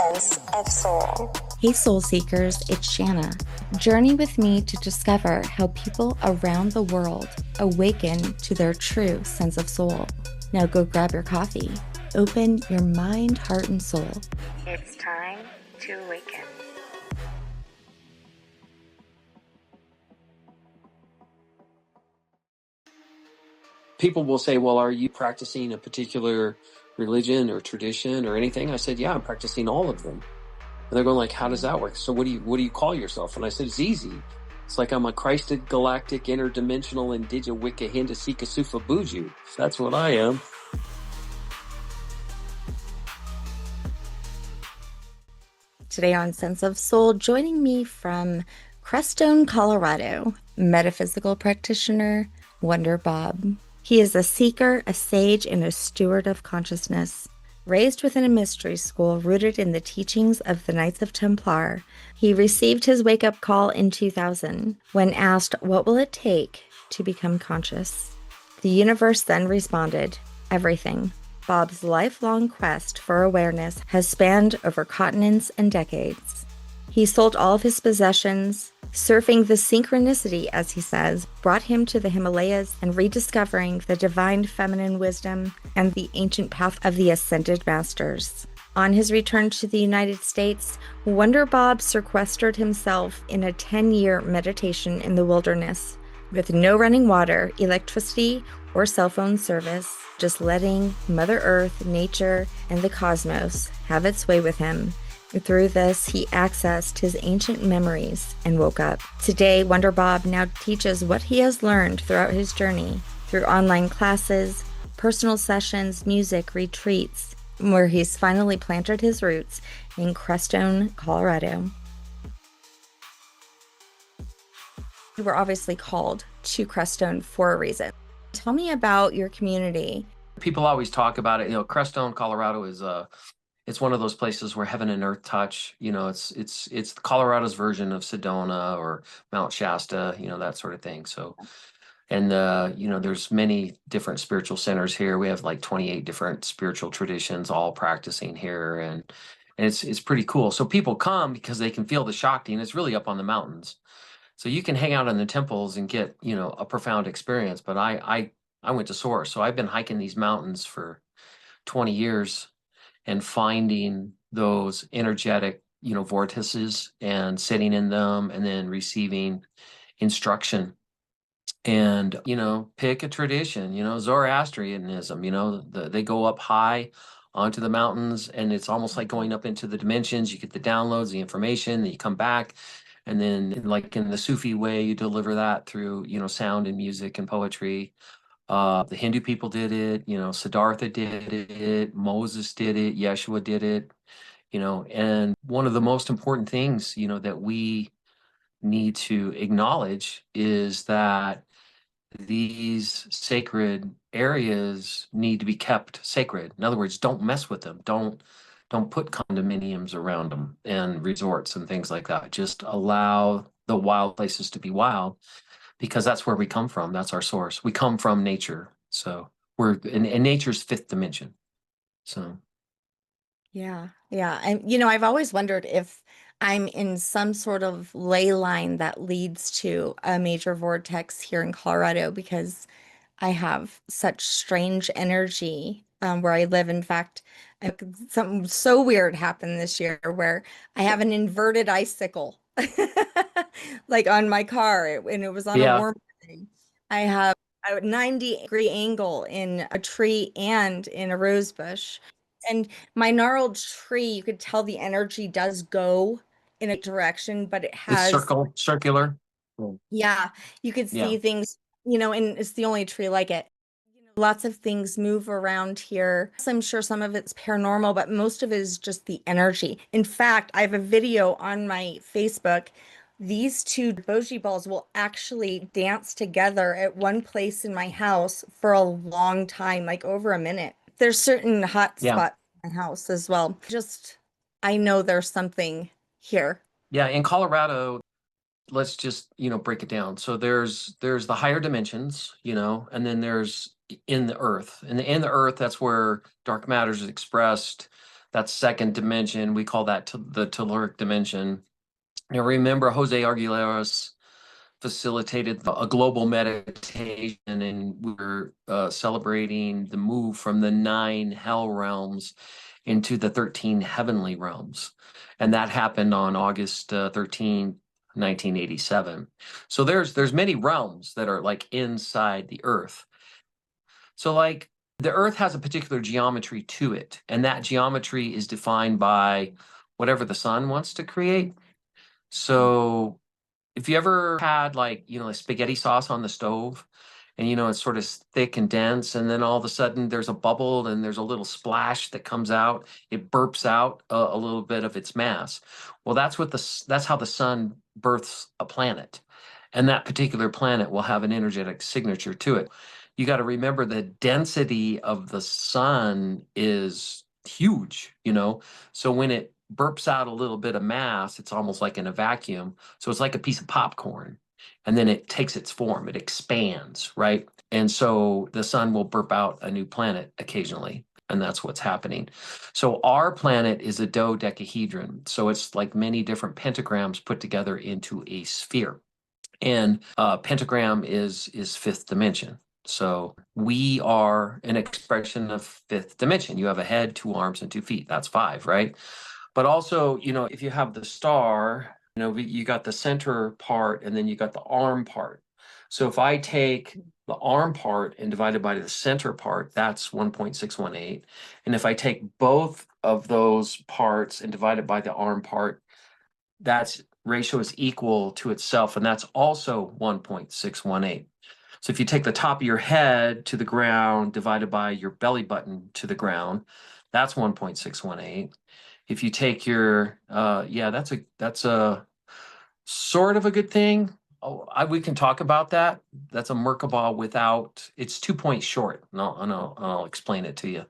sense of soul. Hey Soul Seekers, it's Shanna. Journey with me to discover how people around the world awaken to their true sense of soul. Now go grab your coffee, open your mind, heart, and soul. It's time to awaken. People will say, well, are you practicing a particular religion or tradition or anything? I said, yeah, I'm practicing all of them. And they're going like, how does that work? So what do you call yourself? And I said, it's easy. It's like I'm a Christed galactic interdimensional indigenous Wicca Hinda Sika Sufa Buju. That's what I am. Today on Sense of Soul, joining me from Crestone, Colorado, metaphysical practitioner, Wonder Bob. He is a seeker, a sage, and a steward of consciousness. Raised within a mystery school rooted in the teachings of the Knights Templar, he received his wake-up call in 2000 when asked, what will it take to become conscious? The universe then responded, everything. Bob's lifelong quest for awareness has spanned over continents and decades. He sold all of his possessions. Surfing the synchronicity, as he says, brought him to the Himalayas and rediscovering the divine feminine wisdom and the ancient path of the ascended masters. On his return to the United States, Wonder Bob sequestered himself in a 10-year meditation in the wilderness, with no running water, electricity, or cell phone service, just letting Mother Earth, nature, and the cosmos have its way with him. Through this, he accessed his ancient memories and woke up. Today, Wonder Bob now teaches what he has learned throughout his journey through online classes, personal sessions, music, retreats, where he's finally planted his roots in Crestone, Colorado. You were obviously called to Crestone for a reason. Tell me about your community. People always talk about it. Crestone, Colorado is it's one of those places where heaven and earth touch. It's Colorado's version of Sedona or Mount Shasta, that sort of thing. So, and there's many different spiritual centers here. We have like 28 different spiritual traditions all practicing here, and it's pretty cool. So people come because they can feel the Shakti, and it's really up on the mountains. So you can hang out in the temples and get, a profound experience. But I went to Source, so I've been hiking these mountains for 20 years. And finding those energetic, vortices and sitting in them and then receiving instruction. And, pick a tradition, Zoroastrianism, they go up high onto the mountains, and it's almost like going up into the dimensions. You get the downloads, the information, then you come back. And then like in the Sufi way, you deliver that through, sound and music and poetry. The Hindu people did it, Siddhartha did it, Moses did it, Yeshua did it, and one of the most important things, that we need to acknowledge is that these sacred areas need to be kept sacred. In other words, don't mess with them. Don't put condominiums around them and resorts and things like that. Just allow the wild places to be wild, because that's where we come from. That's our source. We come from nature. So we're in nature's fifth dimension. So. Yeah. And, I've always wondered if I'm in some sort of ley line that leads to a major vortex here in Colorado, because I have such strange energy where I live. In fact, something so weird happened this year where I have an inverted icicle like on my car, and it was on a Yeah. warm day. I have a 90-degree angle in a tree and in a rose bush. And my gnarled tree, you could tell the energy does go in a direction, but it It's has, circular. yeah, you could Yeah. see things, and it's the only tree like it. Lots of things move around here. I'm sure some of it's paranormal, but most of it is just the energy. In fact, I have a video on my Facebook. These two boji balls will actually dance together at one place in my house for a long time, like over a minute. There's certain hot Yeah. spots in my house as well. I know there's something here. Yeah. In Colorado, let's just, break it down. So there's the higher dimensions, and then there's in the earth. And in the earth, that's where dark matter is expressed. That's second dimension. We call that the telluric dimension. Now remember, Jose Arguelles facilitated a global meditation, and we were celebrating the move from the 9 hell realms into the 13 heavenly realms. And that happened on August 13, 1987. So there's many realms that are like inside the earth. So like the earth has a particular geometry to it, and that geometry is defined by whatever the sun wants to create. So if you ever had like, a spaghetti sauce on the stove and, it's sort of thick and dense, and then all of a sudden there's a bubble and there's a little splash that comes out, it burps out a little bit of its mass. Well, that's how the sun births a planet. And that particular planet will have an energetic signature to it. You got to remember the density of the sun is huge, So when it burps out a little bit of mass, it's almost like in a vacuum. So it's like a piece of popcorn. And then it takes its form, it expands, right? And so the sun will burp out a new planet occasionally. And that's what's happening. So our planet is a dodecahedron. So it's like many different pentagrams put together into a sphere. And pentagram is fifth dimension. So we are an expression of fifth dimension. You have a head, 2 arms, and 2 feet. That's 5, right? But also, if you have the star, you got the center part and then you got the arm part. So if I take the arm part and divide it by the center part, that's 1.618. And if I take both of those parts and divide it by the arm part, that's ratio is equal to itself, and that's also 1.618. So if you take the top of your head to the ground divided by your belly button to the ground, that's 1.618. If you take your, that's a sort of a good thing. Oh, we can talk about that. That's a Merkabah without, it's 2 points short. I'll explain it to you.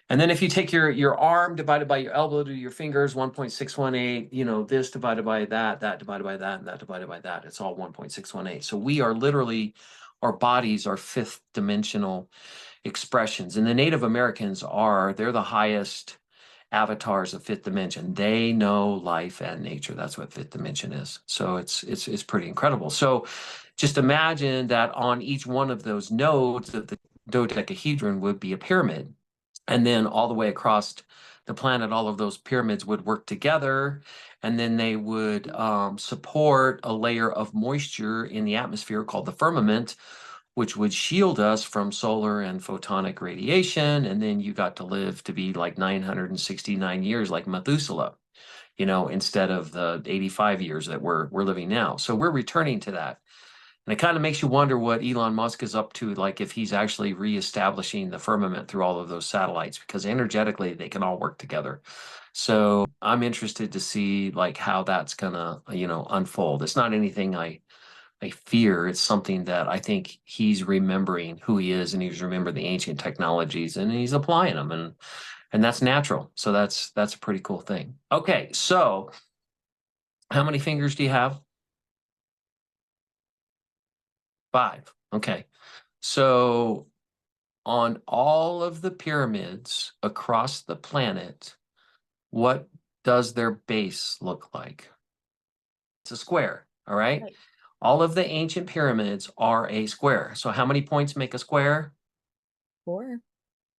And then if you take your arm divided by your elbow to your fingers, 1.618, this divided by that divided by that, and that divided by that, it's all 1.618. So we are literally, our bodies are fifth dimensional expressions. And the Native Americans they're the highest avatars of fifth dimension. They know life and nature. That's what fifth dimension is. So it's pretty incredible. So just imagine that on each one of those nodes of the dodecahedron would be a pyramid. And then all the way across the planet, all of those pyramids would work together, and then they would support a layer of moisture in the atmosphere called the firmament, which would shield us from solar and photonic radiation. And then you got to live to be like 969 years like Methuselah, instead of the 85 years that we're living now. So we're returning to that. And it kind of makes you wonder what Elon Musk is up to, like if he's actually reestablishing the firmament through all of those satellites, because energetically they can all work together. So I'm interested to see like how that's gonna, unfold. It's not anything I fear. It's something that I think he's remembering who he is, and he's remembering the ancient technologies and he's applying them, and that's natural. So that's a pretty cool thing. Okay, so how many fingers do you have? 5. Okay. So on all of the pyramids across the planet, what does their base look like? It's a square, all right? Right. All of the ancient pyramids are a square. So how many points make a square? 4.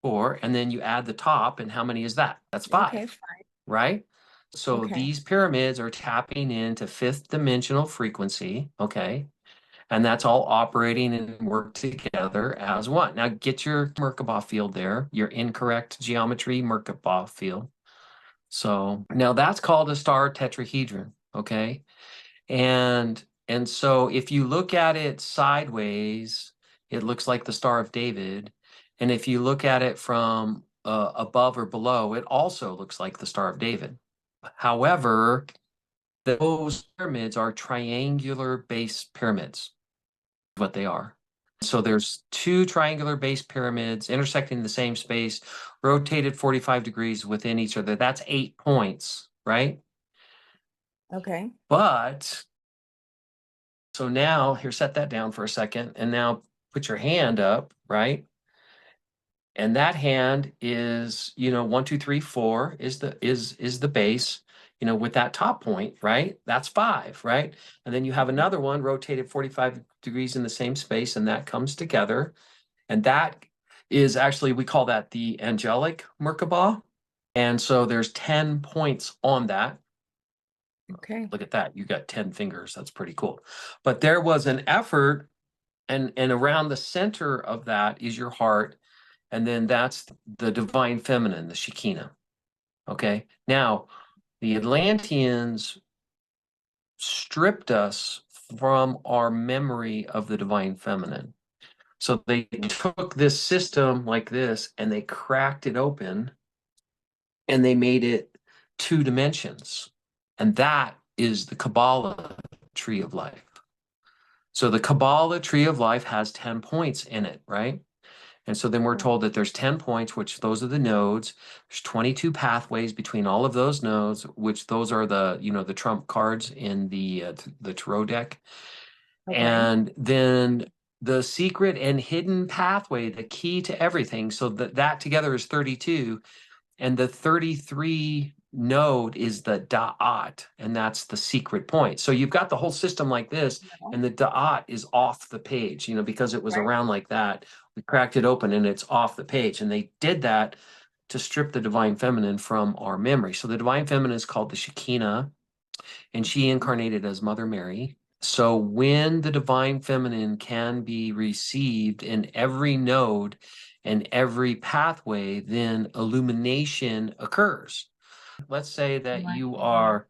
4. And then you add the top, and how many is that? That's 5, Okay, 5. right? So Okay. these pyramids are tapping into fifth dimensional frequency, okay? And that's all operating and work together as one. Now get your Merkabah field there, your incorrect geometry Merkabah field. So now that's called a star tetrahedron, okay? And so if you look at it sideways, it looks like the Star of David. And if you look at it from above or below, it also looks like the Star of David. However, those pyramids are triangular base pyramids, what they are. So there's 2 triangular base pyramids intersecting the same space, rotated 45 degrees within each other. That's 8 points, right? Okay. But so now here, set that down for a second, and now put your hand up, right? And that hand is, 1, 2, 3, 4 is the base, with that top point, right? That's 5, right? And then you have another one rotated 45 degrees in the same space, and that comes together. And that is actually, we call that the angelic Merkabah. And so there's 10 points on that. Okay. Look at that. You got 10 fingers. That's pretty cool. But there was an effort, and around the center of that is your heart. And then that's the divine feminine, the Shekinah. Okay. Now, the Atlanteans stripped us from our memory of the divine feminine. So they took this system like this and they cracked it open and they made it 2 dimensions. And that is the Kabbalah tree of life. So the Kabbalah tree of life has 10 points in it, right? And so then we're told that there's 10 points, which those are the nodes. There's 22 pathways between all of those nodes, which those are the, the trump cards in the tarot deck. Okay. And then the secret and hidden pathway, the key to everything. So that together is 32. And the 33 node is the da'at, and that's the secret point. So you've got the whole system like this, and the da'at is off the page, because it was around like that. We cracked it open and it's off the page. And they did that to strip the divine feminine from our memory. So the divine feminine is called the Shekinah, and she incarnated as Mother Mary. So when the divine feminine can be received in every node and every pathway, then illumination occurs. Let's say that you are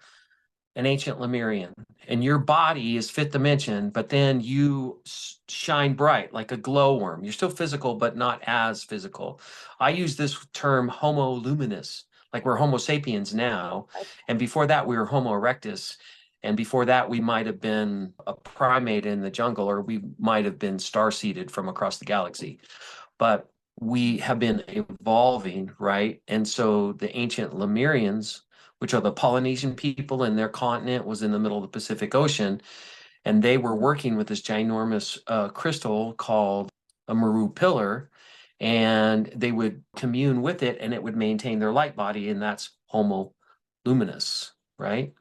an ancient Lemurian and your body is fifth dimension, but then you shine bright like a glowworm. You're still physical, but not as physical. I use this term homo luminous, like we're Homo sapiens now. And before that, we were Homo erectus. And before that, we might have been a primate in the jungle, or we might have been star-seeded from across the galaxy. But we have been evolving, right? And so the ancient Lemurians, which are the Polynesian people, and their continent was in the middle of the Pacific Ocean, and they were working with this ginormous crystal called a Meru pillar, and they would commune with it, and it would maintain their light body, and that's Homo luminous, right?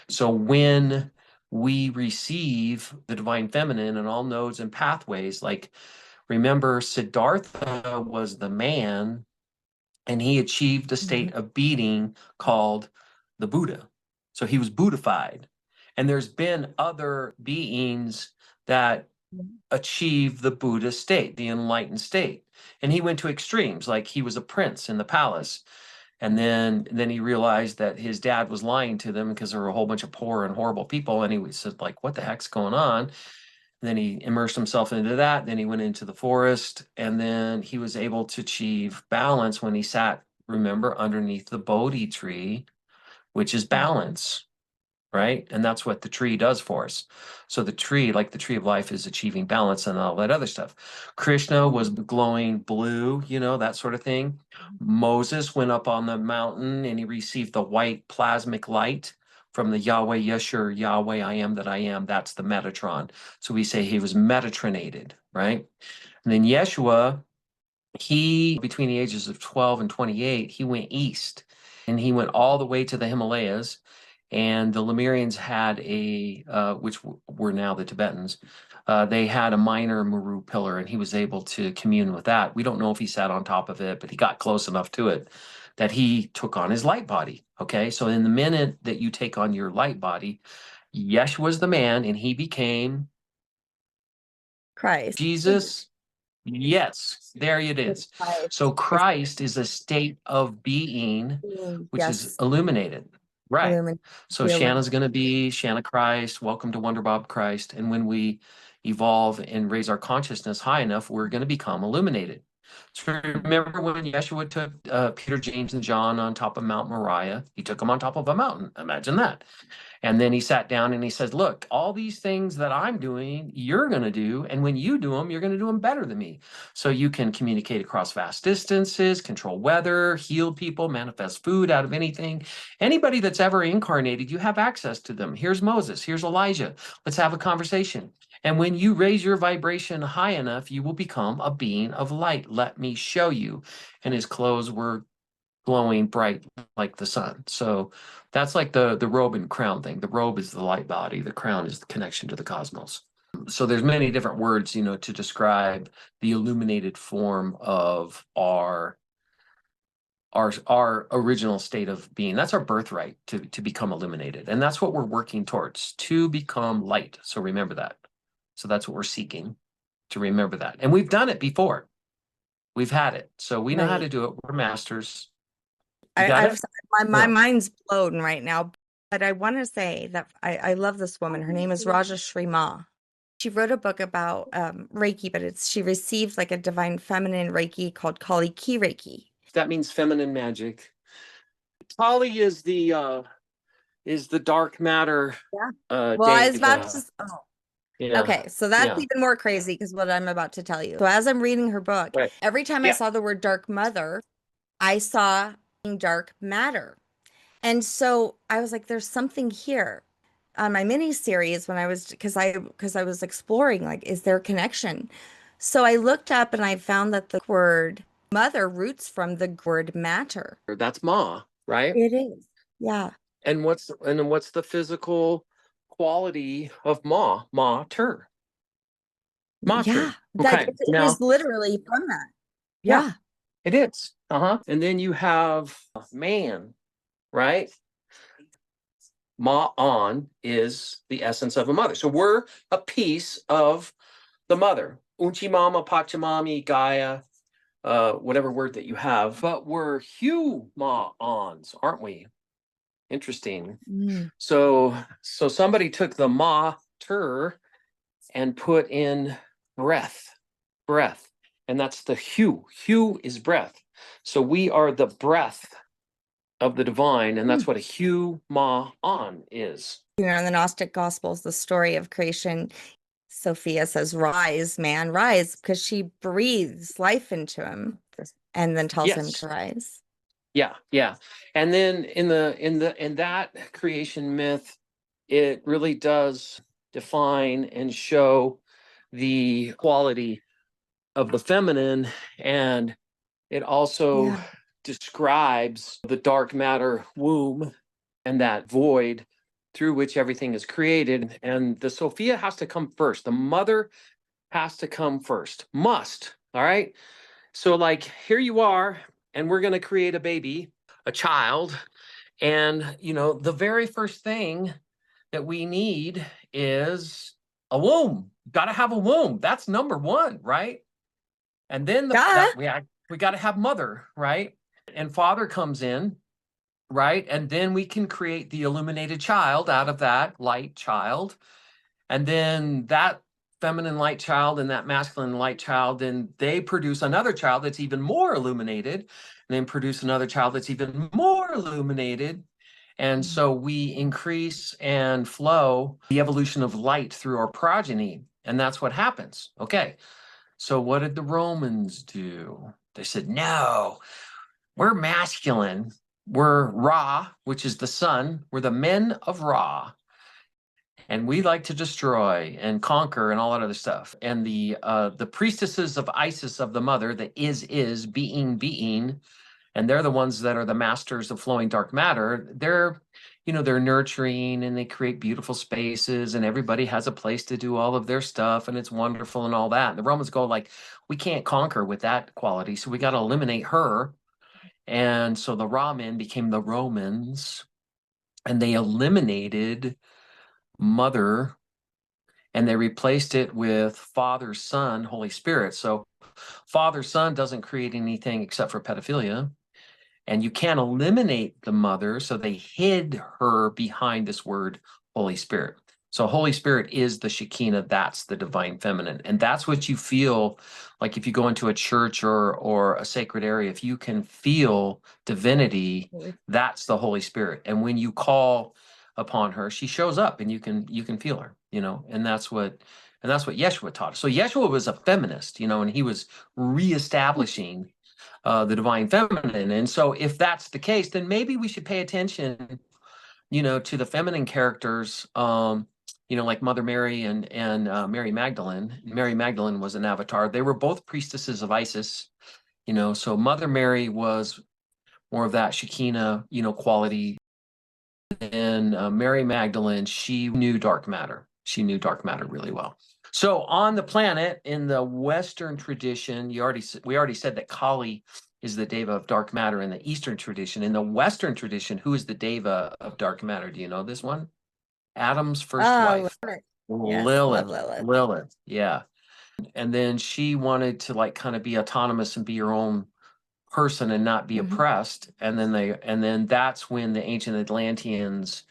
So when we receive the divine feminine and all nodes and pathways, like remember, Siddhartha was the man, and he achieved a state of being called the Buddha. So he was Buddhified. And there's been other beings that achieve the Buddha state, the enlightened state. And he went to extremes, like he was a prince in the palace. And then he realized that his dad was lying to them because there were a whole bunch of poor and horrible people. And he said, like, what the heck's going on? And then he immersed himself into that. Then he went into the forest, and then he was able to achieve balance when he sat, remember, underneath the Bodhi tree, which is balance, right? And that's what the tree does for us. So the tree, like the tree of life, is achieving balance and all that other stuff. Krishna was glowing blue, that sort of thing. Moses went up on the mountain and he received the white plasmic light from the Yahweh Yeshur, Yahweh I am that I am. That's the Metatron. So we say he was metatronated, right? And then Yeshua, he, between the ages of 12 and 28, he went east, and he went all the way to the Himalayas. And the Lemurians had which were now the Tibetans, they had a minor Meru pillar, and he was able to commune with that. We don't know if he sat on top of it, but he got close enough to it that he took on his light body. Okay, so in the minute that you take on your light body, Yeshua was the man, and he became Christ. Jesus. Yes, there it is. So Christ is a state of being which is illuminated. Right. So Shanna's going to be Shanna Christ. Welcome to Wonder Bob Christ. And when we evolve and raise our consciousness high enough, we're going to become illuminated. So remember when Yeshua took Peter, James, and John on top of Mount Moriah? He took them on top of a mountain. Imagine that. And then he sat down and he said, look, all these things that I'm doing, you're going to do. And when you do them, you're going to do them better than me. So you can communicate across vast distances, control weather, heal people, manifest food out of anything. Anybody that's ever incarnated, you have access to them. Here's Moses. Here's Elijah. Let's have a conversation. And when you raise your vibration high enough, you will become a being of light. Let me show you. And his clothes were glowing bright like the sun. So that's like the robe and crown thing. The robe is the light body. The crown is the connection to the cosmos. So there's many different words, to describe the illuminated form of our original state of being. That's our birthright, to become illuminated. And that's what we're working towards, to become light. So remember that. So that's what we're seeking, to remember that. And we've done it before. We've had it. So we know how to do it. We're masters. You got it? My Yeah. mind's blown right now, but I want to say that I love this woman. Her name is Rajashri Ma. She wrote a book about Reiki, but she received like a divine feminine Reiki called Kali Ki Reiki. That means feminine magic. Kali is the dark matter. Yeah. Well, I was about deva. to. Yeah. Okay, so that's Yeah. even more crazy because what I'm about to tell you. So as I'm reading her book, Right. every time I Yeah. saw the word dark mother, I saw dark matter. And so I was like, there's something here. On my mini series when I was because I was exploring, like, is there a connection? So I looked up and I found that the word mother roots from the word matter. That's Ma, right? It is. Yeah. And what's the physical quality of Ma? Mater. Yeah. Mater. Like Okay. it Now, is literally from that. yeah, Yeah. it is. Uh-huh. And then you have man, right? Ma'an is the essence of a mother. So we're a piece of the mother. Unchi mama, Pachamami, Gaia, whatever word that you have. But we're humans, aren't we? Interesting. Mm. So somebody took the mater and put in breath, and that's the hu. Hu is breath. So we are the breath of the divine, and that's what a human is. In the Gnostic Gospels, the story of creation, Sophia says, "Rise, man, rise," because she breathes life into him and then tells him Yes. to rise. Yeah, yeah. And then in that creation myth, it really does define and show the quality of the feminine, and it also describes the dark matter womb and that void through which everything is created. And the Sophia has to come first. The mother has to come first. Must. All right. So, like, here you are, and we're going to create a baby, a child. And, the very first thing that we need is a womb. Got to have a womb. That's number one, right? And then we got to have mother, right? And father comes in, right? And then we can create the illuminated child out of that light child. And then that feminine light child and that masculine light child, then they produce another child that's even more illuminated, and then produce another child that's even more illuminated. And so we increase and flow the evolution of light through our progeny. And that's what happens. Okay. So what did the Romans do? They said, no, we're masculine. We're Ra, which is the sun. We're the men of Ra. And we like to destroy and conquer and all that other stuff. And the priestesses of Isis, of the mother, the is being, and they're the ones that are the masters of flowing dark matter. They're nurturing, and they create beautiful spaces, and everybody has a place to do all of their stuff, and it's wonderful and all that. And the Romans go like, we can't conquer with that quality, so we got to eliminate her. And so the Ra men became the Romans, and they eliminated mother, and they replaced it with Father, Son, Holy Spirit. So Father, Son doesn't create anything except for pedophilia. And you can't eliminate the mother, so they hid her behind this word Holy Spirit. So Holy Spirit is the Shekinah, that's the divine feminine. And that's what you feel like if you go into a church or a sacred area, if you can feel divinity, that's the Holy Spirit. And when you call upon her, she shows up, and you can feel her, and that's what Yeshua taught us. So Yeshua was a feminist, and he was reestablishing the divine feminine. And so if that's the case, then maybe we should pay attention, to the feminine characters like Mother Mary and Mary Magdalene. Mary Magdalene was an avatar. They were both priestesses of Isis, so Mother Mary was more of that Shekinah, quality. And Mary Magdalene, she knew dark matter. She knew dark matter really well. So on the planet, in the Western tradition, we already said that Kali is the deva of dark matter in the Eastern tradition. In the Western tradition, who is the deva of dark matter? Do you know this one? Adam's first wife, Lilith. Yes, love Lilith. Lilith. Lilith, yeah. And then she wanted to like kind of be autonomous and be her own person and not be oppressed. And then that's when the ancient Atlanteans,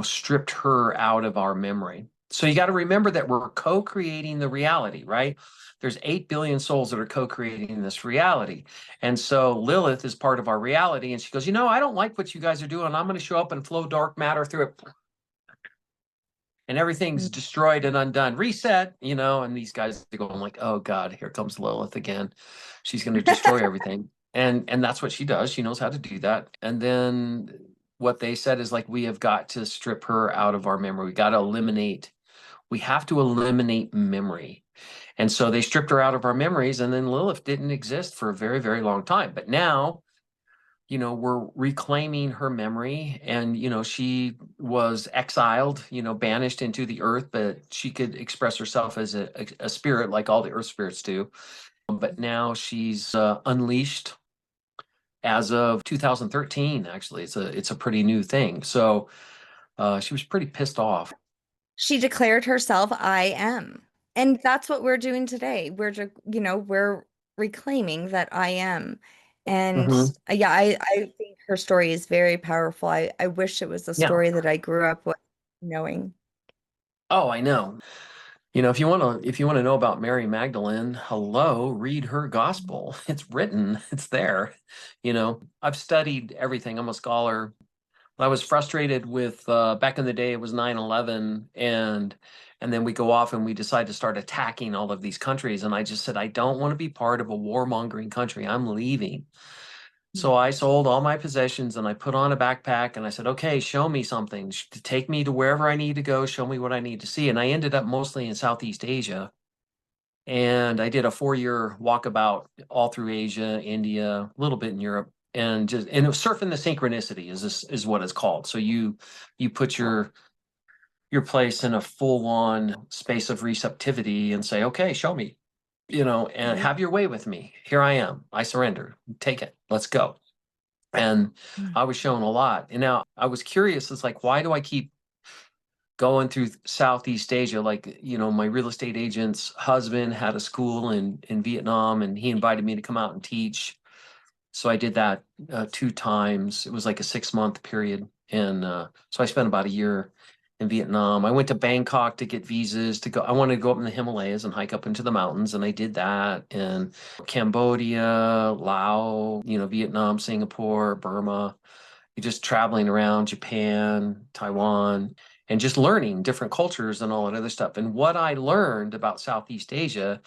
stripped her out of our memory. So you got to remember that we're co-creating the reality, right? There's 8 billion souls that are co-creating this reality. And so Lilith is part of our reality. And she goes, I don't like what you guys are doing. I'm going to show up and flow dark matter through it. And everything's destroyed and undone. Reset, and these guys are going like, oh God, here comes Lilith again. She's going to destroy everything. And that's what she does. She knows how to do that. And then what they said is like, we have got to strip her out of our memory. We have to eliminate memory. And so they stripped her out of our memories, and then Lilith didn't exist for a very, very long time. But now, we're reclaiming her memory, and, she was exiled, banished into the earth, but she could express herself as a spirit like all the earth spirits do. But now she's unleashed as of 2013. Actually, it's a pretty new thing. So she was pretty pissed off. She declared herself, I am. And that's what we're doing today. We're reclaiming that I am. And yeah, I think her story is very powerful. I wish it was a Yeah. story that I grew up with knowing. Oh, I know. If you want to know about Mary Magdalene, hello, read her gospel. It's written, it's there. I've studied everything. I'm a scholar. I was frustrated with back in the day, it was 9/11, and then we go off and we decide to start attacking all of these countries. And I just said, I don't want to be part of a warmongering country. I'm leaving. So I sold all my possessions and I put on a backpack and I said, okay, show me something. Take me to wherever I need to go. Show me what I need to see. And I ended up mostly in Southeast Asia. And I did a 4-year walkabout all through Asia, India, a little bit in Europe. And it was surfing the synchronicity is what it's called. So you put your place in a full-on space of receptivity and say, okay, show me, and have your way with me. Here I am. I surrender. Take it. Let's go. And I was shown a lot. And now I was curious. It's like, why do I keep going through Southeast Asia? Like, my real estate agent's husband had a school in Vietnam, and he invited me to come out and teach. So I did that 2 times. It was like a 6-month period. And so I spent about a year in Vietnam. I went to Bangkok to get visas to go. I wanted to go up in the Himalayas and hike up into the mountains, and I did that. And Cambodia, Laos, Vietnam, Singapore, Burma. You're just traveling around Japan, Taiwan, and just learning different cultures and all that other stuff. And what I learned about Southeast Asia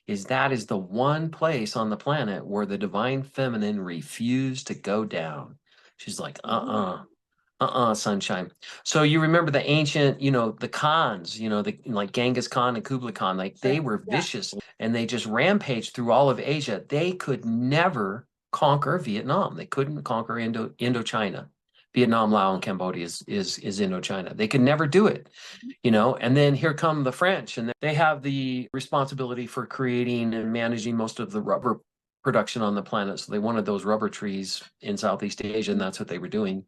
is that is the one place on the planet where the divine feminine refused to go down. She's like, sunshine. So you remember the ancient, the Khans, like Genghis Khan and Kublai Khan, like they were vicious and they just rampaged through all of Asia. They could never conquer Vietnam. They couldn't conquer Indochina. Vietnam, Laos, and Cambodia is Indochina. They could never do it, and then here come the French, and they have the responsibility for creating and managing most of the rubber production on the planet. So they wanted those rubber trees in Southeast Asia, and that's what they were doing.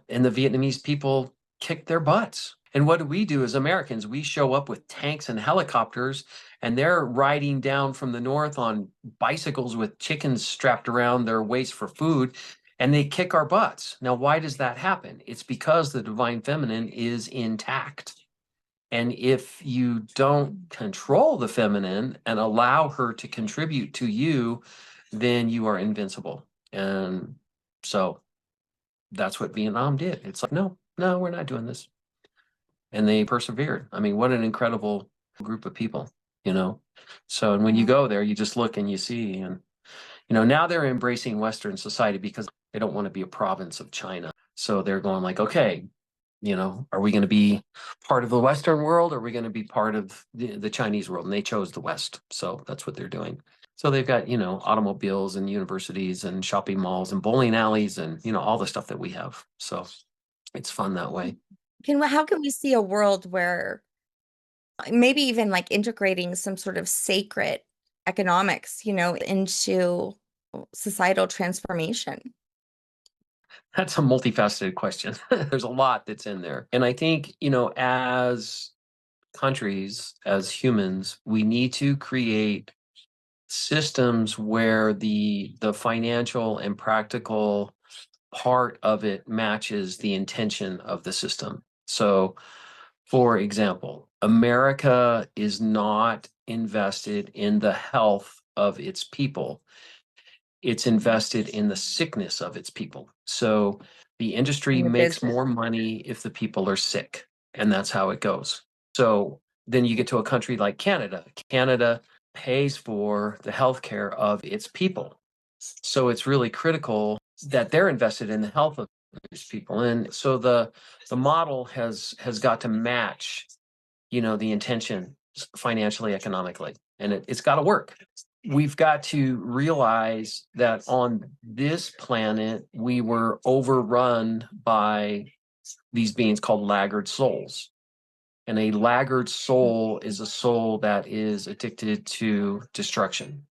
And the Vietnamese people kicked their butts. And what do we do as Americans? We show up with tanks and helicopters, and they're riding down from the north on bicycles with chickens strapped around their waist for food, and they kick our butts. Now, why does that happen? It's because the divine feminine is intact. And if you don't control the feminine and allow her to contribute to you, then you are invincible. And so that's what Vietnam did. It's like, no, we're not doing this. And they persevered. I mean, what an incredible group of people, So, and when you go there, you just look and you see, and, now they're embracing Western society because they don't want to be a province of China. So they're going like, okay, Are we going to be part of the Western world, or are we going to be part of the Chinese world? And they chose the West. So that's what they're doing. So they've got, automobiles and universities and shopping malls and bowling alleys and, all the stuff that we have. So it's fun that way. How can we see a world where maybe even like integrating some sort of sacred economics, into societal transformation? That's a multifaceted question. There's a lot that's in there. And I think, as countries, as humans, we need to create systems where the financial and practical part of it matches the intention of the system. So, for example, America is not invested in the health of its people. It's invested in the sickness of its people. So the industry In the makes business. more money if the people are sick, and that's how it goes. So then you get to a country like Canada. Canada pays for the healthcare of its people. So it's really critical that they're invested in the health of these people. And so the model has got to match, the intention financially, economically, and it's got to work. We've got to realize that on this planet, we were overrun by these beings called laggard souls. And a laggard soul is a soul that is addicted to destruction.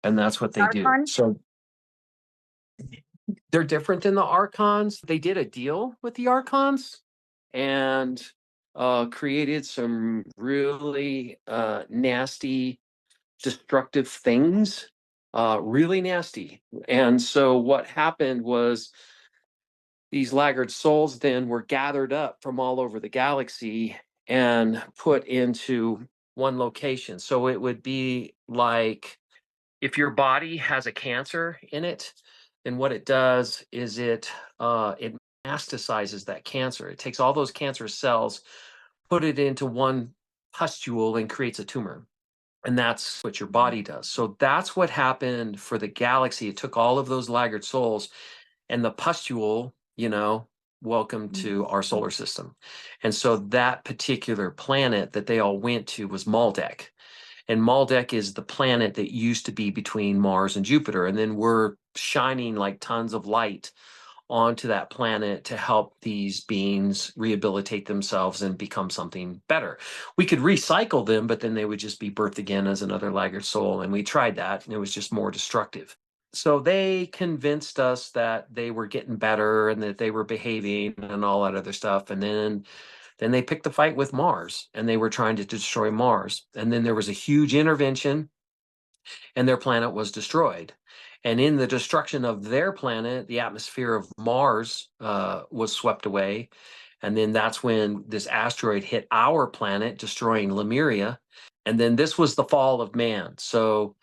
And that's what they do. Archon? So they're different than the archons. They did a deal with the archons and created some really nasty, destructive things, really nasty. And so what happened was these laggard souls then were gathered up from all over the galaxy and put into one location. So it would be like if your body has a cancer in it, then what it does is it metastasizes that cancer. It takes all those cancer cells, put it into one pustule, and creates a tumor. And that's what your body does. So that's what happened for the galaxy. It took all of those laggard souls and the pustule, welcome to our solar system. And so that particular planet that they all went to was Maldek. And Maldek is the planet that used to be between Mars and Jupiter. And then we're shining like tons of light onto that planet to help these beings rehabilitate themselves and become something better. We could recycle them, but then they would just be birthed again as another laggard soul. And we tried that, and it was just more destructive. So they convinced us that they were getting better and that they were behaving and all that other stuff. And then they picked the fight with Mars, and they were trying to destroy Mars. And then there was a huge intervention, and their planet was destroyed. And in the destruction of their planet, the atmosphere of Mars was swept away. And then that's when this asteroid hit our planet, destroying Lemuria. And then this was the fall of man. So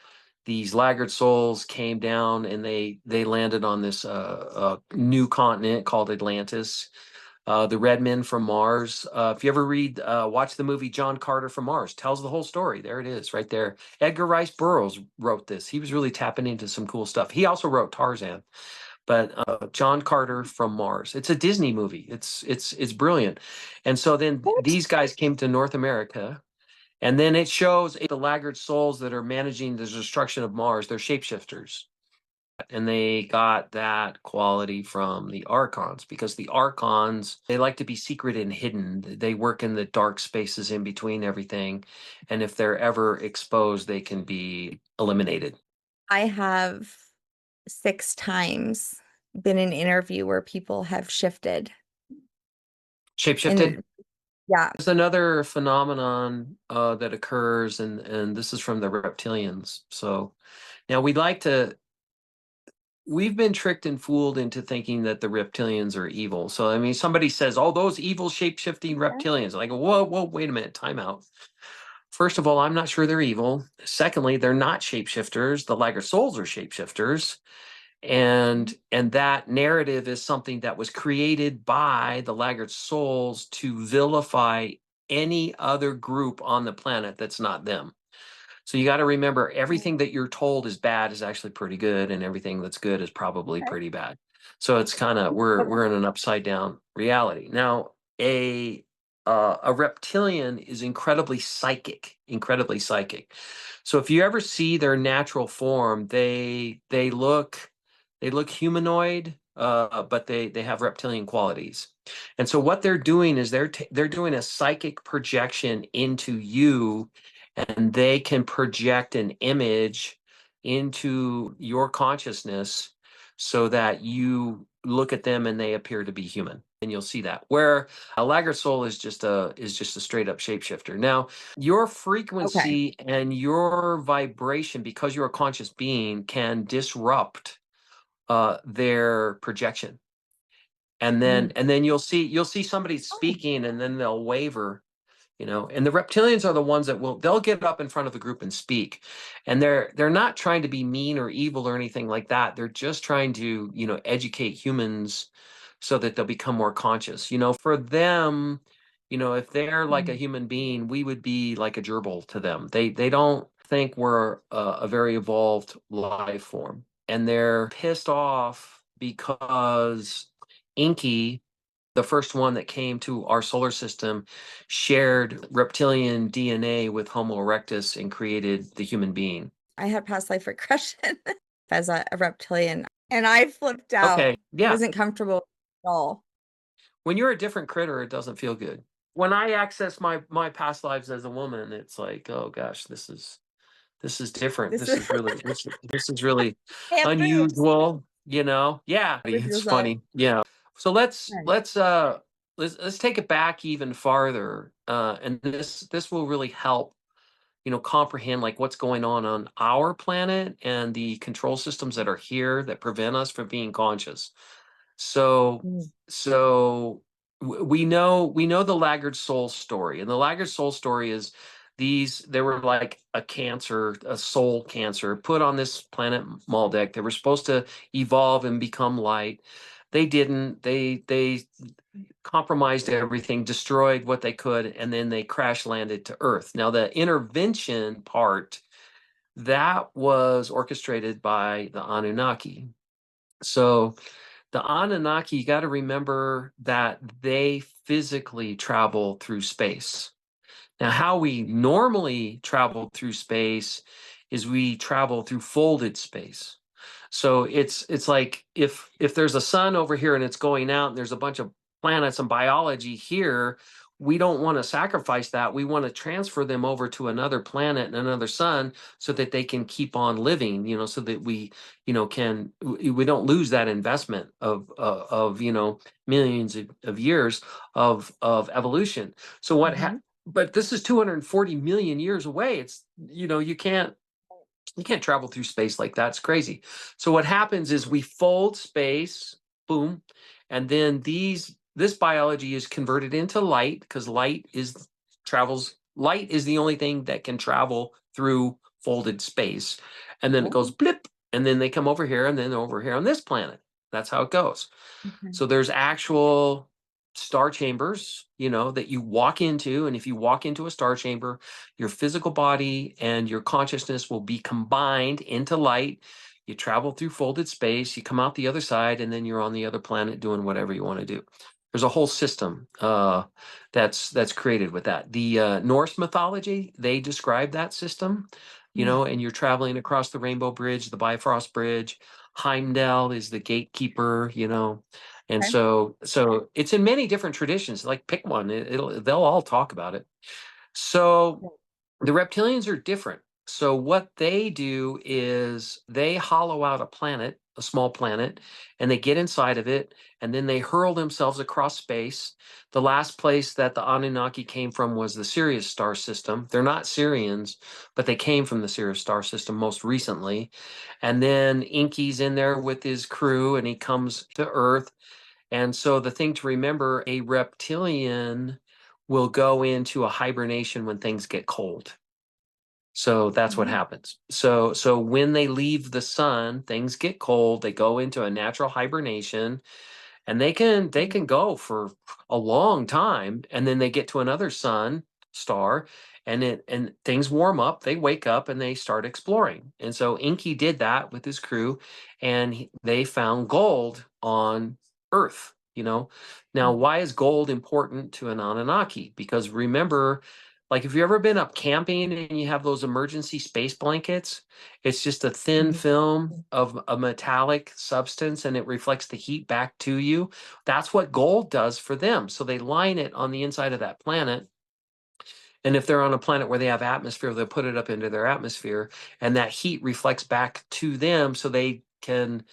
these laggard souls came down, and they landed on this new continent called Atlantis. The Red Men from Mars. If you ever watch the movie John Carter from Mars, tells the whole story. There it is, right there. Edgar Rice Burroughs wrote this. He was really tapping into some cool stuff. He also wrote Tarzan. But John Carter from Mars. It's a Disney movie. It's brilliant. And so then these guys came to North America, and then it shows the laggard souls that are managing the destruction of Mars. They're shapeshifters. And they got that quality from the archons, because the archons, they like to be secret and hidden. They work in the dark spaces in between everything. And if they're ever exposed, they can be eliminated. I have 6 times been in an interview where people have shifted. Shapeshifted? And yeah. There's another phenomenon that occurs, and this is from the reptilians. So now we've been tricked and fooled into thinking that the reptilians are evil. So, I mean, somebody says, oh, those evil shape-shifting reptilians. I go, whoa, wait a minute, time out. First of all, I'm not sure they're evil. Secondly, they're not shapeshifters. The laggard souls are shapeshifters. And that narrative is something that was created by the laggard souls to vilify any other group on the planet that's not them. So you got to remember, everything that you're told is bad is actually pretty good, and everything that's good is probably pretty bad. So it's kind of we're in an upside down reality. Now, a reptilian is incredibly psychic, incredibly psychic. So if you ever see their natural form, they look humanoid, but they have reptilian qualities. And so what they're doing is they're doing a psychic projection into you, and they can project an image into your consciousness so that you look at them and they appear to be human. And you'll see that. Where a laggard soul is just a straight up shapeshifter. Now, your Okay. frequency and your vibration, because you're a conscious being, can disrupt their projection. And then Mm. you'll see somebody Oh. speaking and then they'll waver, and the reptilians are the ones that they'll get up in front of the group and speak, and they're not trying to be mean or evil or anything like that. They're just trying to educate humans so that they'll become more conscious. For them, if they're like a Mm. human being, we would be like a gerbil to them. They don't think we're a very evolved life form, and they're pissed off because Inky, the first one that came to our solar system, shared reptilian DNA with Homo erectus and created the human being. I had past life regression as a reptilian, and I flipped out. Okay, yeah. Wasn't comfortable at all. When you're a different critter, it doesn't feel good. When I access my past lives as a woman, it's like, oh gosh, this is different. This This is is really this is really I have boobs unusual. Yeah, with it's yourself. funny. Yeah. So let's Right. let's let's take it back even farther, and this will really help comprehend like what's going on our planet and the control systems that are here that prevent us from being conscious. So Mm. we know the laggard soul story, and the laggard soul story is they were like a soul cancer put on this planet Maldek. They were supposed to evolve and become light. They didn't. They compromised everything, destroyed what they could, and then they crash landed to Earth. Now, the intervention part that was orchestrated by the Anunnaki. So the Anunnaki, you got to remember that they physically travel through space. Now, how we normally travel through space is we travel through folded space. So it's like if there's a sun over here and it's going out and there's a bunch of planets and biology here, we don't want to sacrifice that. We want to transfer them over to another planet and another sun so that they can keep on living, so that we don't lose that investment of millions of years of evolution. So Mhm. but this is 240 million years away. It's you can't travel through space like that. It's crazy. So what happens is we fold space, boom, and then this biology is converted into light because light is the only thing that can travel through folded space. And then it Cool. goes blip, and then they come over here and then over here on this planet. That's how it goes. Okay. So there's actual star chambers, that you walk into. And if you walk into a star chamber, your physical body and your consciousness will be combined into light. You travel through folded space, you come out the other side, and then you're on the other planet doing whatever you want to do. There's a whole system that's created with that. The Norse mythology, they describe that system, Mm. and you're traveling across the Rainbow Bridge, the Bifrost Bridge. Heimdall is the gatekeeper, and Okay. so it's in many different traditions. Like pick one, they'll all talk about it. So the reptilians are different. So what they do is they hollow out a small planet, and they get inside of it, and then they hurl themselves across space. The last place that the Anunnaki came from was the Sirius star system. They're not Syrians, but they came from the Sirius star system most recently. And then Inky's in there with his crew, and he comes to Earth. And so the thing to remember, a reptilian will go into a hibernation when things get cold. So that's what Mhm. happens. So when they leave the sun, things get cold, they go into a natural hibernation, and they can go for a long time, and then they get to another sun star, and things warm up, they wake up and they start exploring. And so Inky did that with his crew, and they found gold on Earth, you know. Now, why is gold important to an Anunnaki? Because remember, like if you've ever been up camping and you have those emergency space blankets, it's just a thin film of a metallic substance and it reflects the heat back to you. That's what gold does for them. So they line it on the inside of that planet. And if they're on a planet where they have atmosphere, they'll put it up into their atmosphere, and that heat reflects back to them so they can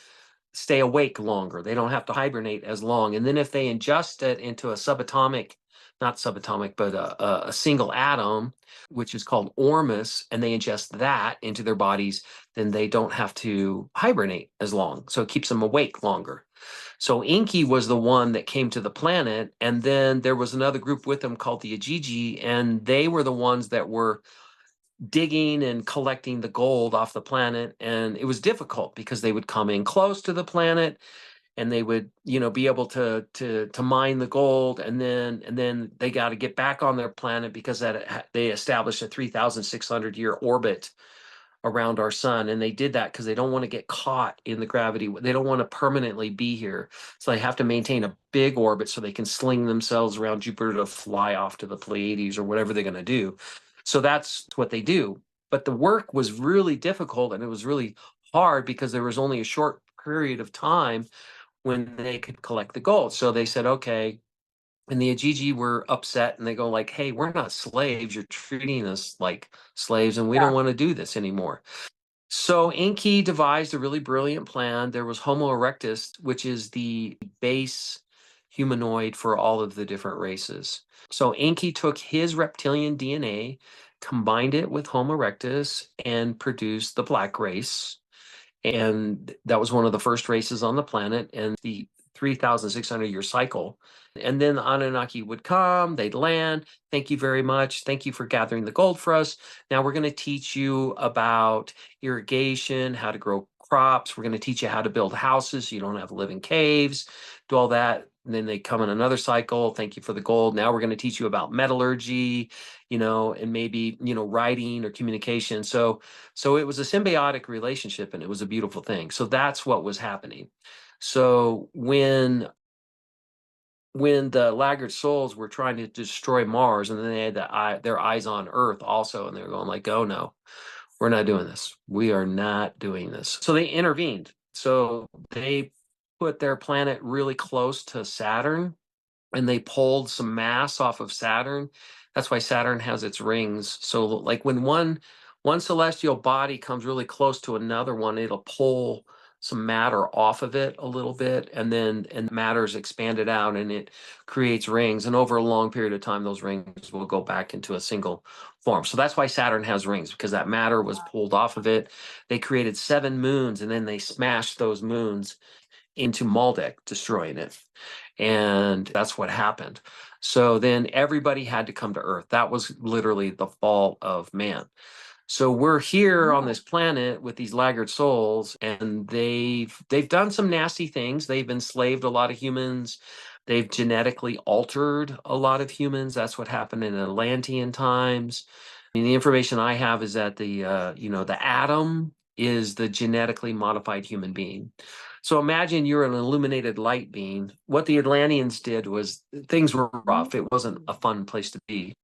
stay awake longer. They don't have to hibernate as long. And then if they ingest it into a subatomic, not subatomic, but a single atom, which is called ormus, and they ingest that into their bodies, then they don't have to hibernate as long. So it keeps them awake longer. So Enki was the one that came to the planet, and then there was another group with them called the Ajiji, and they were the ones that were digging and collecting the gold off the planet. And it was difficult because they would come in close to the planet and they would, you know, be able to mine the gold, and then they got to get back on their planet because they established a 3,600 year orbit around our sun. And they did that because they don't want to get caught in the gravity. They don't want to permanently be here. So they have to maintain a big orbit so they can sling themselves around Jupiter to fly off to the Pleiades or whatever they're going to do. So that's what they do. But the work was really difficult and it was really hard because there was only a short period of time when they could collect the gold. So they said, okay. And the Ajiji were upset and they go like, hey, we're not slaves. You're treating us like slaves and we don't want to do this anymore. So Enki devised a really brilliant plan. There was Homo erectus, which is the base humanoid for all of the different races. So Enki took his reptilian DNA, combined it with Homo erectus, and produced the black race. And that was one of the first races on the planet and the 3,600 year cycle. And then the Anunnaki would come, they'd land. Thank you very much. Thank you for gathering the gold for us. Now we're going to teach you about irrigation, how to grow crops. We're going to teach you how to build houses so you don't have to live in caves, do all that. And then they come in another cycle. Thank you for the gold. Now we're going to teach you about metallurgy, you know, and maybe, you know, writing or communication. So it was a symbiotic relationship and it was a beautiful thing. So that's what was happening. So when the laggard souls were trying to destroy Mars, and then they had their eyes on Earth also, and they were going like, oh no, we're not doing this. We are not doing this. So they intervened. So they put their planet really close to Saturn, and they pulled some mass off of Saturn. That's why Saturn has its rings. So like when one celestial body comes really close to another one, it'll pull some matter off of it a little bit, and matter's expanded out and it creates rings. And over a long period of time, those rings will go back into a single form. So that's why Saturn has rings, because that matter was pulled off of it. They created 7 moons and then they smashed those moons into Maldek, destroying it. And that's what happened. So then everybody had to come to Earth. That was literally the fall of man. So we're here on this planet with these laggard souls, and they've done some nasty things. They've enslaved a lot of humans. They've genetically altered a lot of humans. That's what happened in Atlantean times. I mean, the information I have is that the atom is the genetically modified human being. So imagine you're an illuminated light being. What the Atlanteans did was things were rough. It wasn't a fun place to be.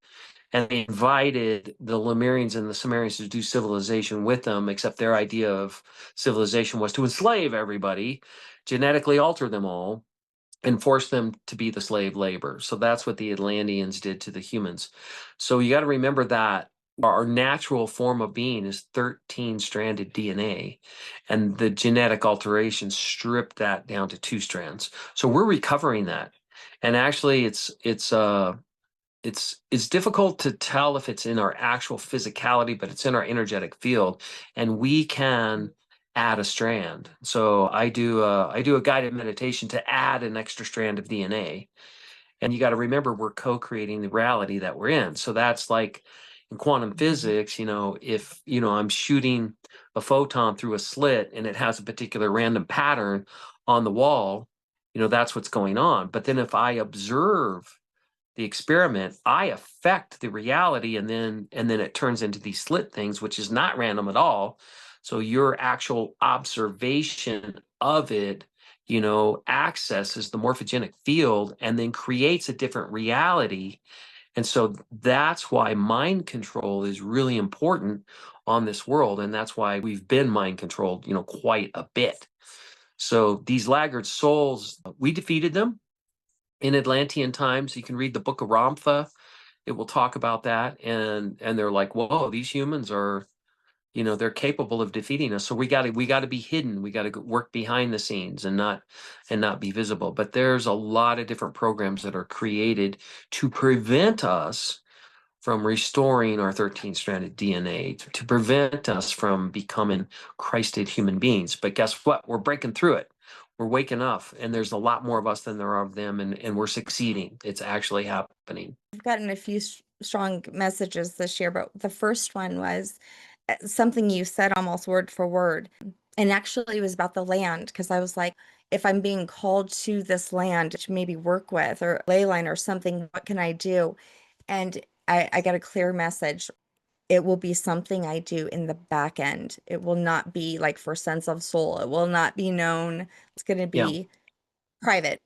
And they invited the Lemurians and the Sumerians to do civilization with them, except their idea of civilization was to enslave everybody, genetically alter them all, and force them to be the slave labor. So that's what the Atlanteans did to the humans. So you got to remember that our natural form of being is 13-stranded DNA, and the genetic alterations stripped that down to 2 strands. So we're recovering that. And actually it's difficult to tell if it's in our actual physicality, but it's in our energetic field, and we can add a strand. So I do a guided meditation to add an extra strand of DNA. And you got to remember, we're co-creating the reality that we're in. So that's like in quantum physics, if I'm shooting a photon through a slit and it has a particular random pattern on the wall, that's what's going on. But then if I observe the experiment, I affect the reality, and then it turns into these slit things, which is not random at all. So your actual observation of it accesses the morphogenic field and then creates a different reality. And so that's why mind control is really important on this world. And that's why we've been mind controlled, quite a bit. So these laggard souls, we defeated them in Atlantean times. You can read the book of Ramtha. It will talk about that. And they're like, whoa, these humans are, they're capable of defeating us. So we got to be hidden. We got to work behind the scenes and not be visible. But there's a lot of different programs that are created to prevent us from restoring our 13-stranded DNA, to prevent us from becoming Christed human beings. But guess what? We're breaking through it. We're waking up, and there's a lot more of us than there are of them, and we're succeeding. It's actually happening. I've gotten a few strong messages this year, but the first one was something you said almost word for word. And actually, it was about the land because I was like, if I'm being called to this land to maybe work with or ley line or something, what can I do? And I got a clear message. It will be something I do in the back end. It will not be like for sense of soul. It will not be known. It's going to Yeah. be private.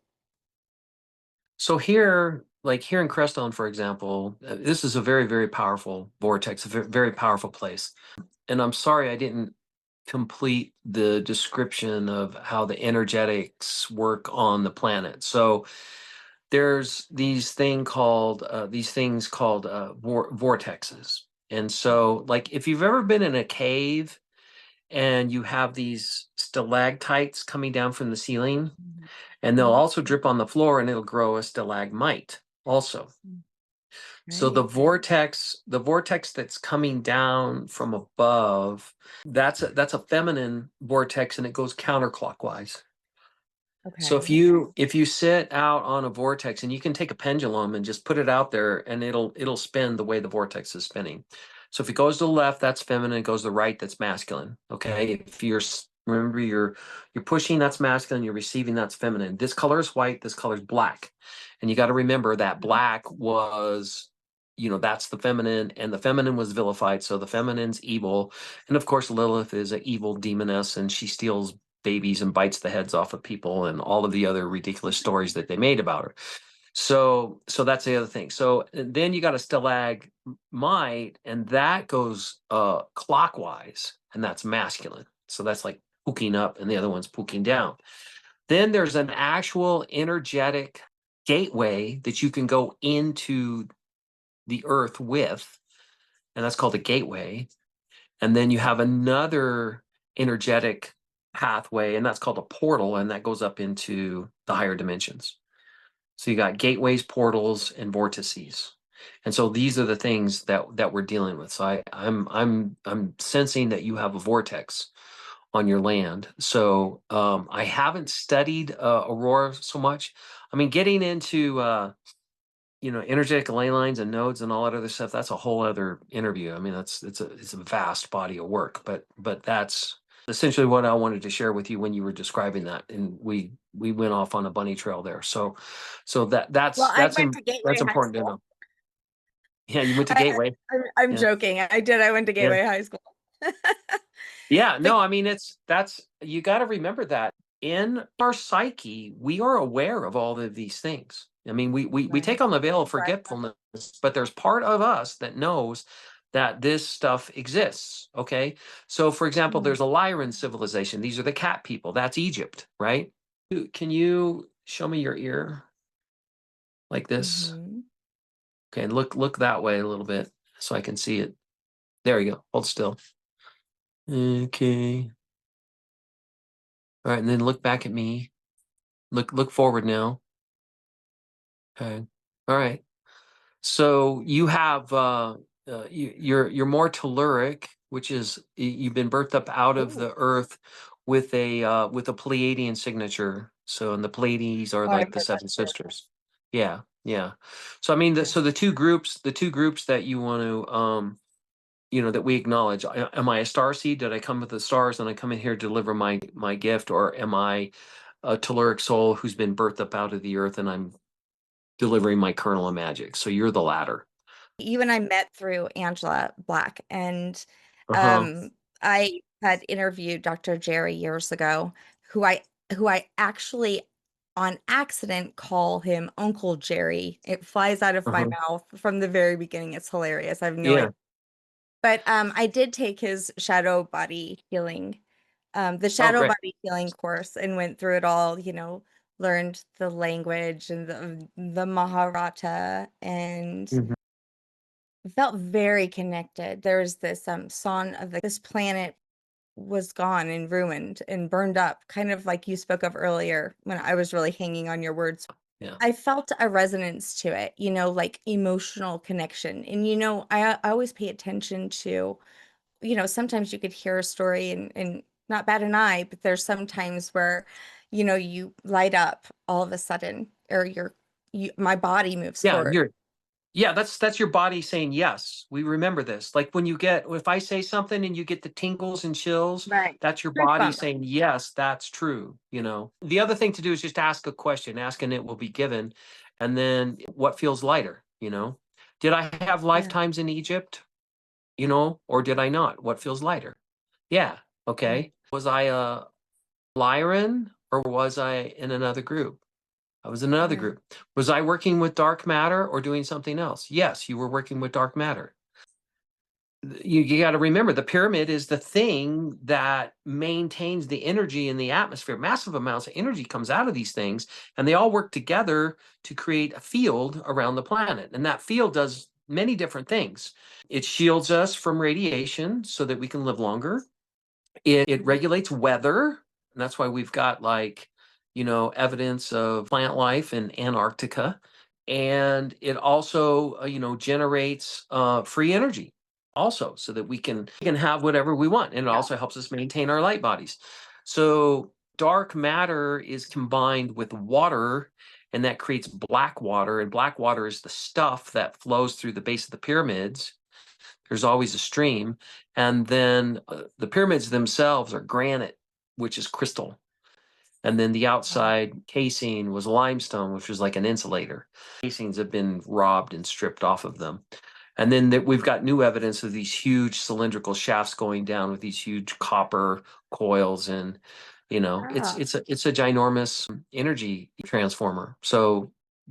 So here, like here in Crestone, for example, this is a very, very powerful vortex, a very, very powerful place. And I'm sorry I didn't complete the description of how the energetics work on the planet. So there's these things called vortexes. And so, like, if you've ever been in a cave and you have these stalactites coming down from the ceiling, and they'll also drip on the floor, and it'll grow a stalagmite also. So the vortex that's coming down from above, that's a feminine vortex, and it goes counterclockwise. So if you sit out on a vortex, and you can take a pendulum and just put it out there, and it'll spin the way the vortex is spinning. So if it goes to the left, that's feminine. It goes to the right, that's masculine. Okay. If remember you're pushing, that's masculine. You're receiving, that's feminine. This color is white. This color is black. And you got to remember that black was, that's the feminine, and the feminine was vilified. So the feminine's evil. And of course, Lilith is an evil demoness, and she steals babies and bites the heads off of people, and all of the other ridiculous stories that they made about her. So that's the other thing. So then you got a stalagmite, and that goes clockwise, and that's masculine. So that's like pooking up, and the other one's pooking down. Then there's an actual energetic gateway that you can go into the earth with, and that's called a gateway. And then you have another energetic pathway, and that's called a portal, and that goes up into the higher dimensions. So you got gateways, portals, and vortices. And so these are the things that we're dealing with. So I'm sensing that you have a vortex on your land. So I haven't studied Aurora so much. I mean, getting into energetic ley lines and nodes and all that other stuff, that's a whole other interview. I mean, it's a vast body of work, but that's essentially what I wanted to share with you when you were describing that. And we went off on a bunny trail there. So Well, I that's went to Gateway that's High important to School. know. Yeah, you went to I, Gateway. I'm Yeah. joking. I did. I went to Yeah. Gateway High School. Yeah, no, But I mean you got to remember that in our psyche, we are aware of all of these things. I mean, we take on the veil of forgetfulness, but there's part of us that knows that this stuff exists. Okay. So for example, there's a Lyran civilization. These are the cat people. That's Egypt, right? Can you show me your ear like this? Okay, look that way a little bit so I can see it. There you go. Hold still. Okay. All right, and then look back at me. Look forward now. Okay. All right. So you have you're more telluric, which is you've been birthed up out of the earth with a Pleiadian signature. So and the Pleiades are like the seven sisters. Yeah, yeah. So I mean, so the two groups that you want to that we acknowledge. Am I a star seed? Did I come with the stars and I come in here to deliver my gift, or am I a telluric soul who's been birthed up out of the earth and I'm delivering my kernel of magic? So you're the latter. you and I met through Angela Black, and Uh-huh. I had interviewed Dr. Jerry years ago, who I who I actually on accident call him Uncle Jerry. It flies out of my Uh-huh. mouth from the very beginning. It's hilarious. I have no idea. Yeah. But I did take his shadow body healing, the Oh, shadow great. body healing course and went through it all, learned the language and the Maharata and Mhm. felt very connected. There was this song of this planet was gone and ruined and burned up, kind of like you spoke of earlier when I was really hanging on your words. Yeah. I felt a resonance to it, like emotional connection. And I always pay attention to, sometimes you could hear a story and not bat an eye, but there's some times where, you light up all of a sudden, or my body moves Yeah, forward. yeah, that's your body saying yes. We remember this. Like when you get, if I say something and you get the tingles and chills, Right. that's your body Goosebumps. saying yes, that's true. The other thing to do is just ask a question. Ask and it will be given. And then what feels lighter? Did I have Yeah. lifetimes in Egypt? Or did I not? What feels lighter? Yeah. Right. Okay. Was I a Lyran or was I in another group? I was in another Right. group. Was I working with dark matter or doing something else? Yes, you were working with dark matter. You got to remember the pyramid is the thing that maintains the energy in the atmosphere. Massive amounts of energy comes out of these things, and they all work together to create a field around the planet. And that field does many different things. It shields us from radiation so that we can live longer. It regulates weather, and that's why we've got evidence of plant life in Antarctica. And it also generates free energy also, so that we can have whatever we want, and it Yeah. also helps us maintain our light bodies. So dark matter is combined with water, and that creates black water, and black water is the stuff that flows through the base of the pyramids. There's always a stream. And then the pyramids themselves are granite, which is crystal. And then the outside casing was limestone, which was like an insulator. Casings have been robbed and stripped off of them. And then we've got new evidence of these huge cylindrical shafts going down with these huge copper coils, and it's Ah, it's a ginormous energy transformer. So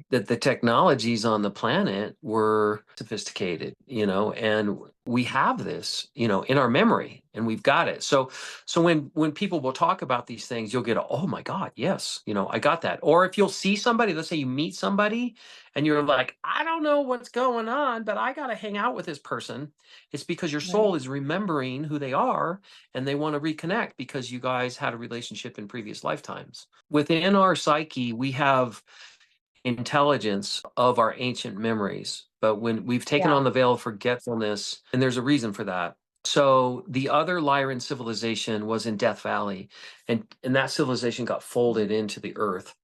that the technologies on the planet were sophisticated, and we have this, in our memory, and we've got it. So when people will talk about these things, you'll get, oh my God, yes, I got that. Or if you'll see somebody, let's say you meet somebody and you're like, I don't know what's going on, but I got to hang out with this person. It's because your right. soul is remembering who they are, and they want to reconnect because you guys had a relationship in previous lifetimes. Within our psyche, we have intelligence of our ancient memories. But when we've taken Yeah. on the veil of forgetfulness, and there's a reason for that. So the other Lyran civilization was in Death Valley, and that civilization got folded into the earth.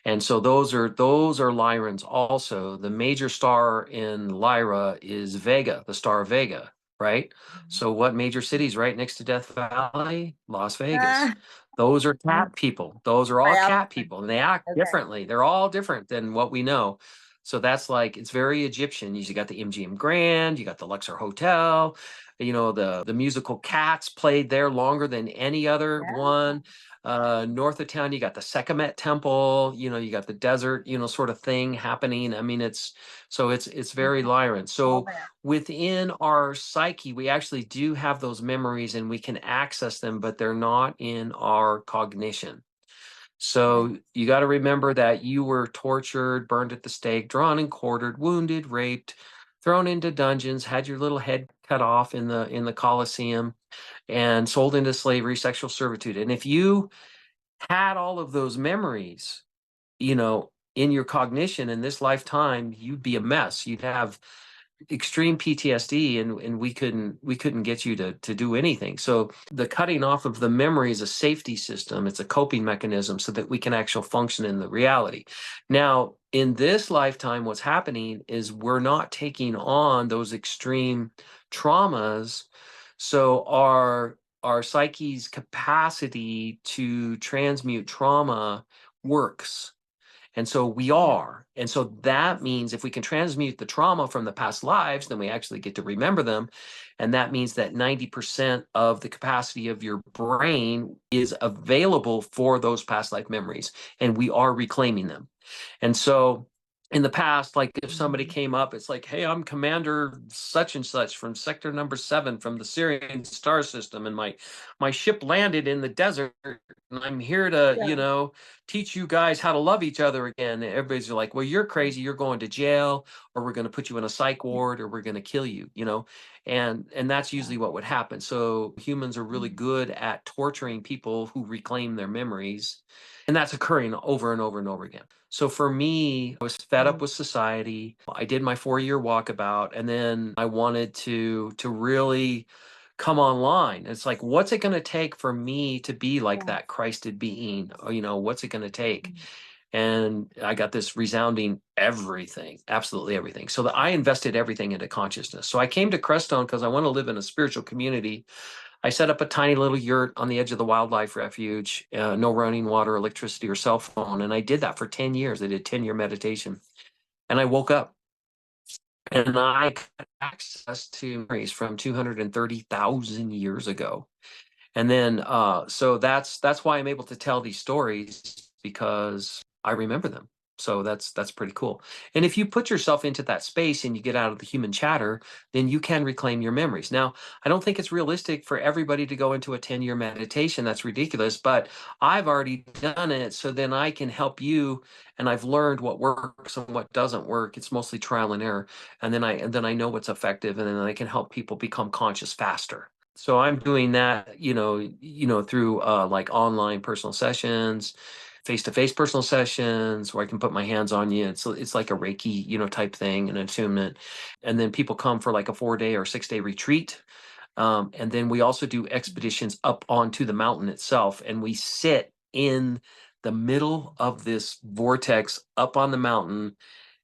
And so those are Lyrans also. The major star in Lyra is Vega, the star of Vega, right? So what major cities right next to Death Valley? Las Vegas. Ah, Those are cat people. Those are all right. cat people, and they act Okay. differently. They're all different than what we know. So that's like, it's very Egyptian. You got the MGM Grand, you got the Luxor Hotel, the musical Cats played there longer than any other Yeah. one. North of town, you got the Sekhmet Temple, you got the desert, sort of thing happening. I mean, it's very Lyran. All So there. within our psyche, we actually do have those memories and we can access them, but they're not in our cognition. Right. So you got to remember that you were tortured, burned at the stake, drawn and quartered, wounded, raped, thrown into dungeons, had your little head cut off in the Colosseum, and sold into slavery, sexual servitude. And if you had all of those memories, in your cognition in this lifetime, you'd be a mess. You'd have extreme PTSD, and we couldn't get you to do anything. So the cutting off of the memory is a safety system. It's a coping mechanism so that we can actually function in the reality. Now, in this lifetime, what's happening is we're not taking on those extreme traumas. So our psyche's capacity to transmute trauma works. And so we are. And so that means if we can transmute the trauma from the past lives, then we actually get to remember them. And that means that 90% of the capacity of your brain is available for those past life memories. And we are reclaiming them. And so in the past, like if somebody came up, it's like, hey, I'm Commander such and such from sector number 7 from the Syrian star system. And my ship landed in the desert. And I'm here to, teach you guys how to love each other again. And everybody's like, well, you're crazy. You're going to jail, or we're going to put you in a psych ward, or we're going to kill you. And that's usually what would happen. So humans are really good at torturing people who reclaim their memories. And that's occurring over and over and over again. So for me, I was fed up with society. I did my 4-year walkabout, and then I wanted to really come online. It's like, what's it going to take for me to be like that Christed being? What's it going to take? And I got this resounding everything, absolutely everything. So that I invested everything into consciousness. So I came to Crestone because I want to live in a spiritual community. I set up a tiny little yurt on the edge of the wildlife refuge, no running water, electricity, or cell phone. And I did that for 10 years. I did 10-year meditation. And I woke up and I got access to memories from 230,000 years ago. And then, so that's why I'm able to tell these stories, because I remember them. So that's pretty cool. And if you put yourself into that space and you get out of the human chatter, then you can reclaim your memories. Now, I don't think it's realistic for everybody to go into a 10-year meditation. That's ridiculous, but I've already done it. So then I can help you, and I've learned what works and what doesn't work. It's mostly trial and error. And then I know what's effective, and then I can help people become conscious faster. So I'm doing that, through like online personal sessions, face-to-face personal sessions where I can put my hands on you. It's like a Reiki, type thing, an attunement. And then people come for like a 4-day or 6-day retreat. And then we also do expeditions up onto the mountain itself. And we sit in the middle of this vortex up on the mountain,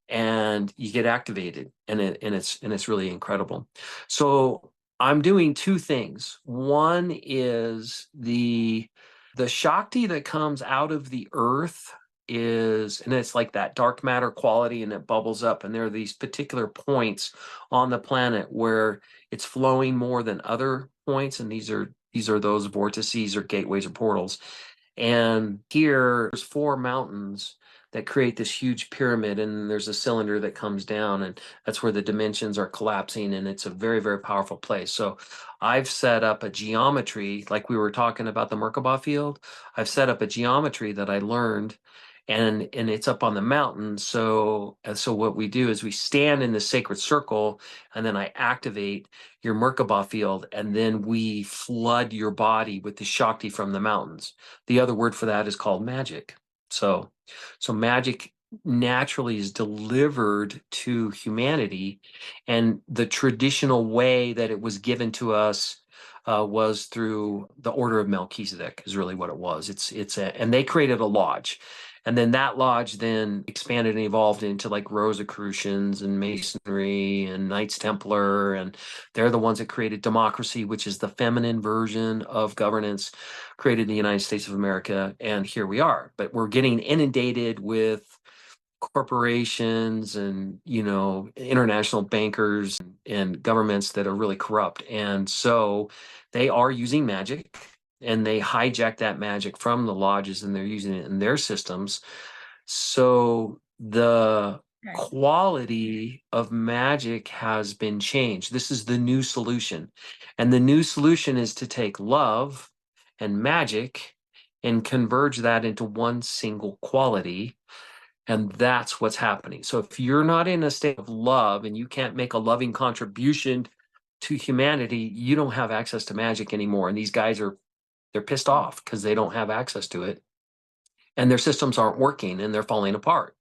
and you get activated, and it's really incredible. So I'm doing 2 things. One is the Shakti that comes out of the earth and it's like that dark matter quality, and it bubbles up, and there are these particular points on the planet where it's flowing more than other points, and these are those vortices or gateways or portals. And here there's 4 mountains that create this huge pyramid, and there's a cylinder that comes down, and that's where the dimensions are collapsing, and it's a very, very powerful place. So I've set up a geometry, like we were talking about the Merkabah field. I've set up a geometry that I learned, and it's up on the mountain. So what we do is we stand in the sacred circle, and then I activate your Merkabah field, and then we flood your body with the Shakti from the mountains. The other word for that is called magic. So magic naturally is delivered to humanity, and the traditional way that it was given to us was through the Order of Melchizedek, is really what it was. And they created a lodge. And then that lodge then expanded and evolved into like Rosicrucians and Masonry and Knights Templar. And they're the ones that created democracy, which is the feminine version of governance, created in the United States of America. And here we are. But we're getting inundated with corporations and, international bankers and governments that are really corrupt. And so they are using magic, and they hijack that magic from the lodges, and they're using it in their systems. So the quality of magic has been changed. This is the new solution. And the new solution is to take love and magic and converge that into one single quality. And that's what's happening. So if you're not in a state of love and you can't make a loving contribution to humanity, you don't have access to magic anymore. And these guys they're pissed off because they don't have access to it, and their systems aren't working, and they're falling apart,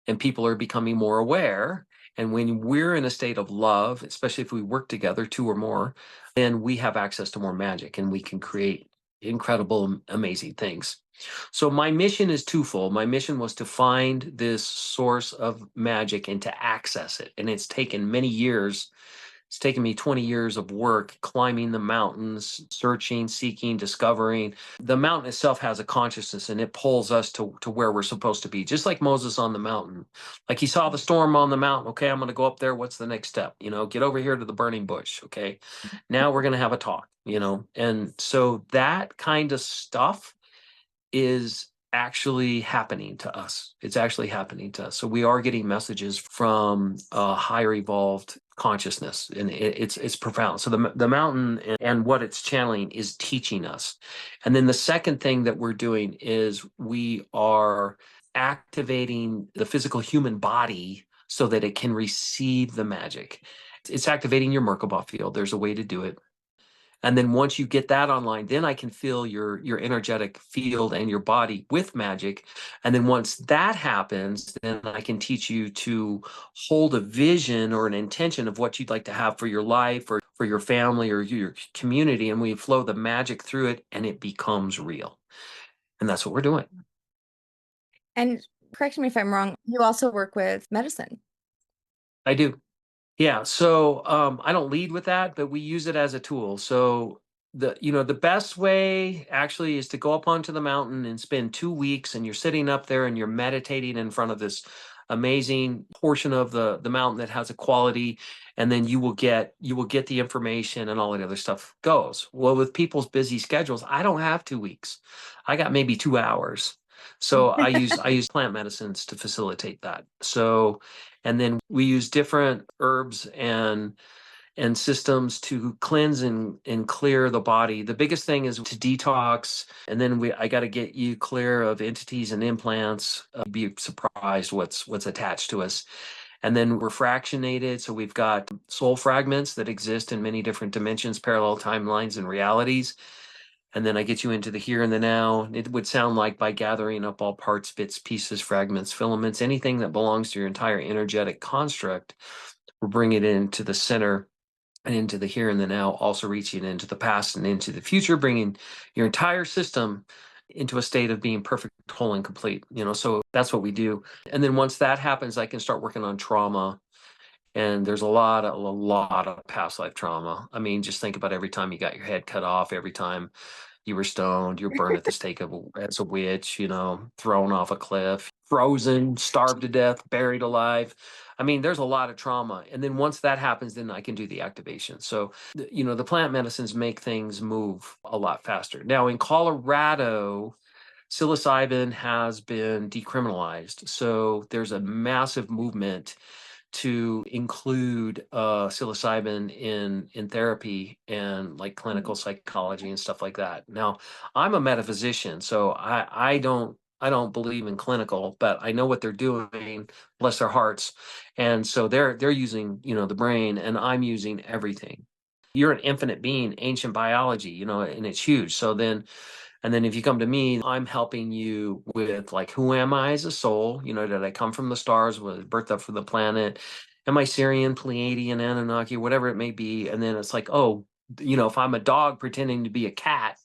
and people are becoming more aware. And when we're in a state of love, especially if we work together, 2 or more, then we have access to more magic, and we can create incredible, amazing things. So my mission is twofold. My mission was to find this source of magic and to access it. And it's taken many years It's taken me 20 years of work climbing the mountains, searching, seeking, discovering. The mountain itself has a consciousness, and it pulls us to where we're supposed to be, just like Moses on the mountain. Like he saw the storm on the mountain. Okay, I'm going to go up there. What's the next step? Get over here to the burning bush. Okay, now we're going to have a talk, And so that kind of stuff is actually happening to us. It's actually happening to us. So we are getting messages from a higher evolved consciousness, and it's profound. So the mountain and what it's channeling is teaching us. And then the second thing that we're doing is we are activating the physical human body so that it can receive the magic. It's activating your Merkaba field. There's a way to do it. And then once you get that online, then I can feel your energetic field and your body with magic. And then once that happens, then I can teach you to hold a vision or an intention of what you'd like to have for your life or for your family or your community. And we flow the magic through it, and it becomes real. And that's what we're doing. And correct me if I'm wrong, you also work with medicine. I do. Yeah, so I don't lead with that, but we use it as a tool. So the best way actually is to go up onto the mountain and spend 2 weeks, and you're sitting up there and you're meditating in front of this amazing portion of the mountain that has a quality, and then you will get the information, and all the other stuff goes. Well, with people's busy schedules, I don't have 2 weeks. I got maybe 2 hours. So I use plant medicines to facilitate that. So, and then we use different herbs and systems to cleanse and clear the body. The biggest thing is to detox, and then I got to get you clear of entities and implants. You'd be surprised what's attached to us. And then we're fractionated, so we've got soul fragments that exist in many different dimensions, parallel timelines, and realities. And then I get you into the here and the now. It would sound like by gathering up all parts, bits, pieces, fragments, filaments, anything that belongs to your entire energetic construct, we're bringing it into the center and into the here and the now, also reaching into the past and into the future, bringing your entire system into a state of being perfect, whole, and complete. So that's what we do. And then once that happens, I can start working on trauma. And there's a lot of past life trauma. I mean, just think about every time you got your head cut off, every time you were stoned, you're burned at the stake as a witch, thrown off a cliff, frozen, starved to death, buried alive. I mean, there's a lot of trauma. And then once that happens, then I can do the activation. So, the plant medicines make things move a lot faster. Now, in Colorado, psilocybin has been decriminalized. So there's a massive movement to include psilocybin in therapy and like clinical psychology and stuff like that. Now, I'm a metaphysician, so I don't believe in clinical, but I know what they're doing, bless their hearts. And so they're using, the brain, and I'm using everything. You're an infinite being, ancient biology, and it's huge. So then and then if you come to me, I'm helping you with like, who am I as a soul? Did I come from the stars? Was birthed up from the planet? Am I Syrian, Pleiadian, Anunnaki, whatever it may be? And then it's like, oh, if I'm a dog pretending to be a cat,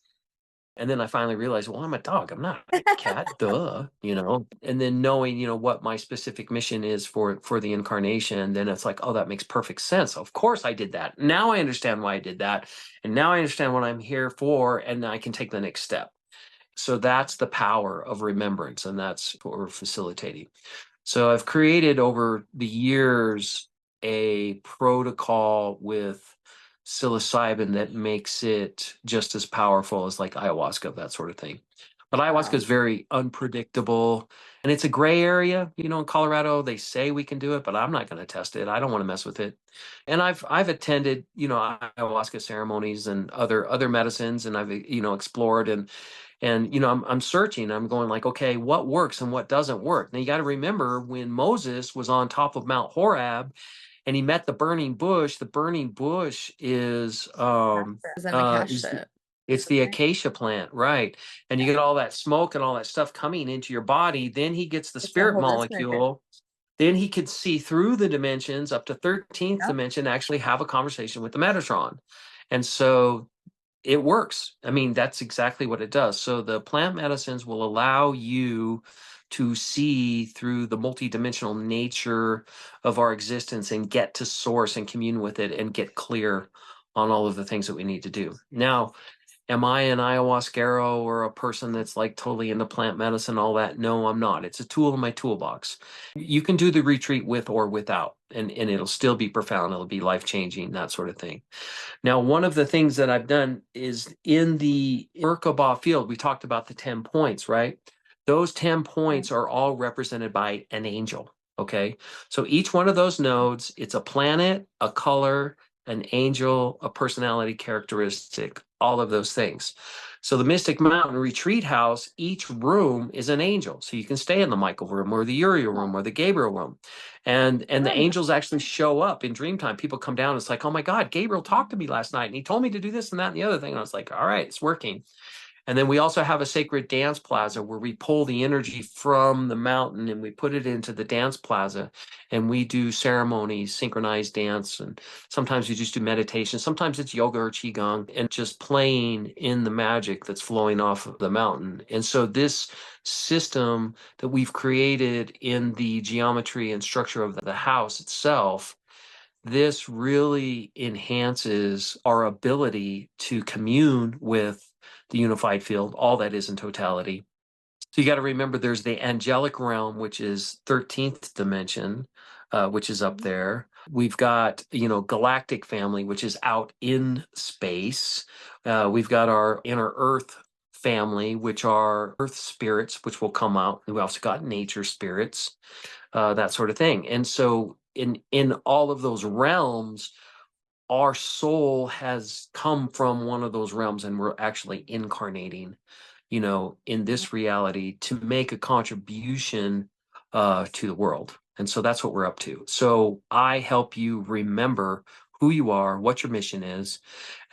and then I finally realized, well, I'm a dog. I'm not a cat, duh, And then knowing, what my specific mission is for the incarnation, then it's like, oh, that makes perfect sense. Of course I did that. Now I understand why I did that. And now I understand what I'm here for, and I can take the next step. So that's the power of remembrance, and that's what we're facilitating. So I've created over the years a protocol with psilocybin that makes it just as powerful as like ayahuasca, that sort of thing. But ayahuasca is very unpredictable, and it's a gray area. In Colorado, they say we can do it, but I'm not going to test it. I don't want to mess with it. And I've attended, ayahuasca ceremonies and other medicines, and I've explored and I'm searching. I'm going like, okay, what works and what doesn't work? Now you got to remember when Moses was on top of Mount Horeb and he met the burning bush. The burning bush is it's the acacia plant, right? And you get all that smoke and all that stuff coming into your body. Then he gets the spirit molecule. Then he could see through the dimensions up to 13th dimension, actually have a conversation with the Metatron. And so it works. I mean, that's exactly what it does. So the plant medicines will allow you to see through the multidimensional nature of our existence and get to source and commune with it and get clear on all of the things that we need to do. Now, am I an ayahuasquero or a person that's like totally into plant medicine, all that? No, I'm not. It's a tool in my toolbox. You can do the retreat with or without, and it'll still be profound. It'll be life-changing, that sort of thing. Now, one of the things that I've done is in the Merkabah field, we talked about the 10 points, right? Those 10 points are all represented by an angel, okay? So each one of those nodes, it's a planet, a color, an angel, a personality characteristic, all of those things. So the Mystic Mountain Retreat House, each room is an angel. So you can stay in the Michael room or the Uriel room or the Gabriel room. And the angels actually show up in dream time. People come down. It's like, oh my God, Gabriel talked to me last night and he told me to do this and that and the other thing. And I was like, all right, it's working. And then we also have a sacred dance plaza where we pull the energy from the mountain and we put it into the dance plaza, and we do ceremonies, synchronized dance, and sometimes we just do meditation. Sometimes it's yoga or qigong and just playing in the magic that's flowing off of the mountain. And so this system that we've created in the geometry and structure of the house itself, this really enhances our ability to commune with the unified field, all that is in totality. So you got to remember there's the angelic realm, which is 13th dimension, which is up there. We've got, galactic family, which is out in space. We've got our inner earth family, which are earth spirits, which will come out. We've also got nature spirits, that sort of thing. And so in all of those realms, our soul has come from one of those realms, and we're actually incarnating, in this reality to make a contribution to the world. And so that's what we're up to. So I help you remember who you are, what your mission is,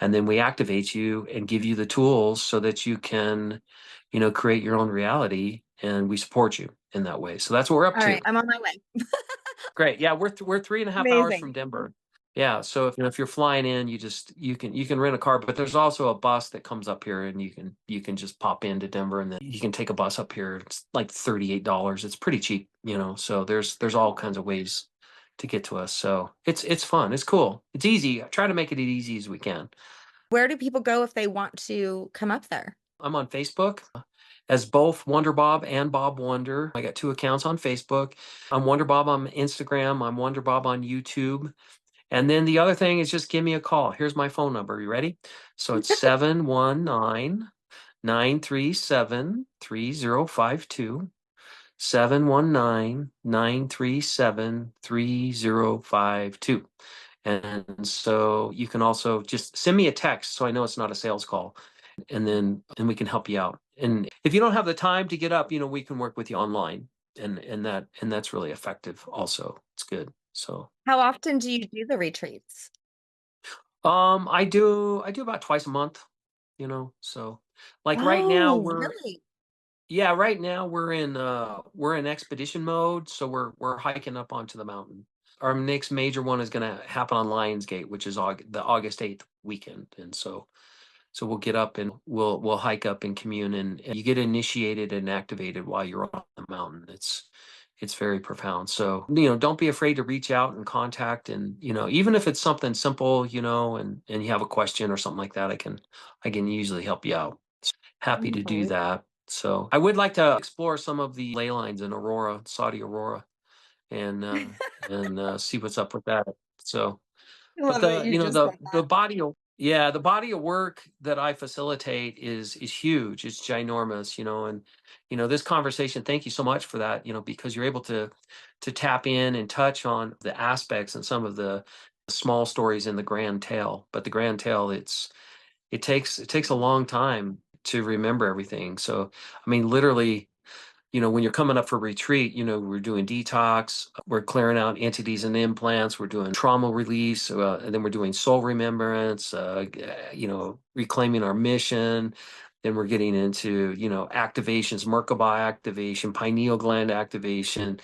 and then we activate you and give you the tools so that you can, create your own reality, and we support you in that way. So that's what we're up All to. right, I'm on my way. Great. Yeah, we're 3.5 hours from Amazing. Denver. Yeah, so if you're flying in, you can rent a car, but there's also a bus that comes up here, and you can just pop into Denver, and then you can take a bus up here. It's like $38. It's pretty cheap, So there's all kinds of ways to get to us. So it's fun. It's cool. It's easy. I try to make it as easy as we can. Where do people go if they want to come up there? I'm on Facebook as both Wonder Bob and Bob Wonder. I got two accounts on Facebook. I'm Wonder Bob on Instagram. I'm Wonder Bob on YouTube. And then the other thing is just give me a call. Here's my phone number. You ready? So it's 719-937-3052. 719-937-3052. And so you can also just send me a text so I know it's not a sales call. And we can help you out. And if you don't have the time to get up, we can work with you online. And that's really effective also. It's good. So How often do you do the retreats? I do about twice a month, so like right now Oh, really? right now we're in expedition mode, so we're hiking up onto the mountain. Our next major one is going to happen on Lionsgate, which is the August 8th weekend. And so we'll get up and we'll hike up and commune, and you get initiated and activated while you're on the mountain. It's very profound. So, don't be afraid to reach out and contact, and, even if it's something simple, and you have a question or something like that, I can usually help you out. Happy to do that. So I would like to explore some of the ley lines in Aurora, Saudi Aurora, and see what's up with that. So, I but love that you just said the that. the body of work that I facilitate is huge. It's ginormous, and this conversation, thank you so much for that, because you're able to tap in and touch on the aspects and some of the small stories in the grand tale. But the grand tale, it takes a long time to remember everything. So I mean, literally, when you're coming up for retreat, we're doing detox, we're clearing out entities and implants, we're doing trauma release, and then we're doing soul remembrance, reclaiming our mission. Then we're getting into, activations, Merkaba activation, pineal gland activation,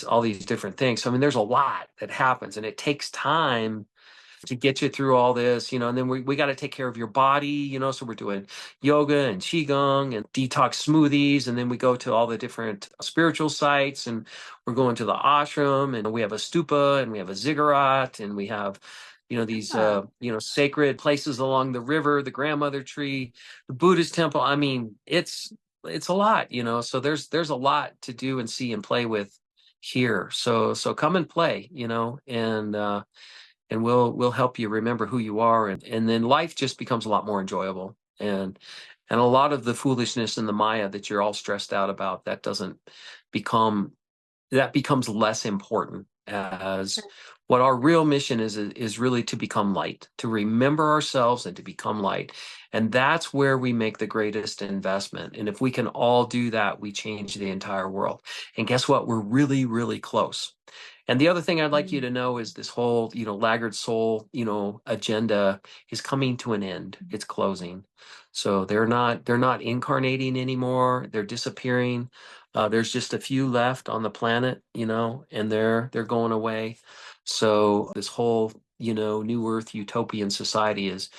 all these different things. So, I mean, there's a lot that happens, and it takes time to get you through all this, and then we got to take care of your body, so we're doing yoga and qigong and detox smoothies, and then we go to all the different spiritual sites, and we're going to the ashram, and we have a stupa, and we have a ziggurat, and we have these sacred places along the river, the grandmother tree, the Buddhist temple. I mean, it's a lot, so there's a lot to do and see and play with here. So come and play, and we'll help you remember who you are, and then life just becomes a lot more enjoyable, and a lot of the foolishness in the Maya that you're all stressed out about, that becomes less important, as what our real mission is really to become light, to remember ourselves and to become light. And that's where we make the greatest investment. And if we can all do that, we change the entire world. And guess what? We're really, really close. And the other thing I'd like you to know is this whole, laggard soul, agenda is coming to an end. It's closing. So they're not incarnating anymore. They're disappearing. There's just a few left on the planet, and they're going away. So this whole, new earth utopian society is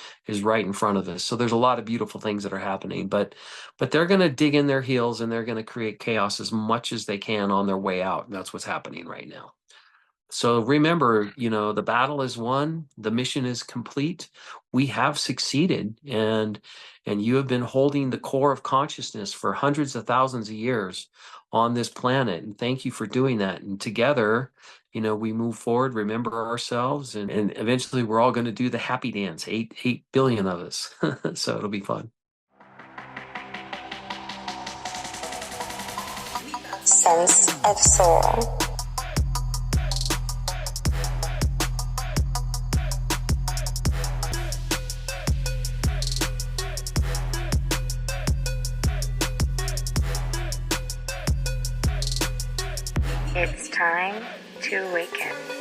right in front of us. So there's a lot of beautiful things that are happening, but they're going to dig in their heels, and they're going to create chaos as much as they can on their way out. And that's what's happening right now. So remember, the battle is won, the mission is complete. We have succeeded, and you have been holding the core of consciousness for hundreds of thousands of years on this planet. And thank you for doing that. And together, we move forward, remember ourselves, and eventually we're all going to do the happy dance, 8 billion of us. So it'll be fun. Sense of soul. It's time to awaken.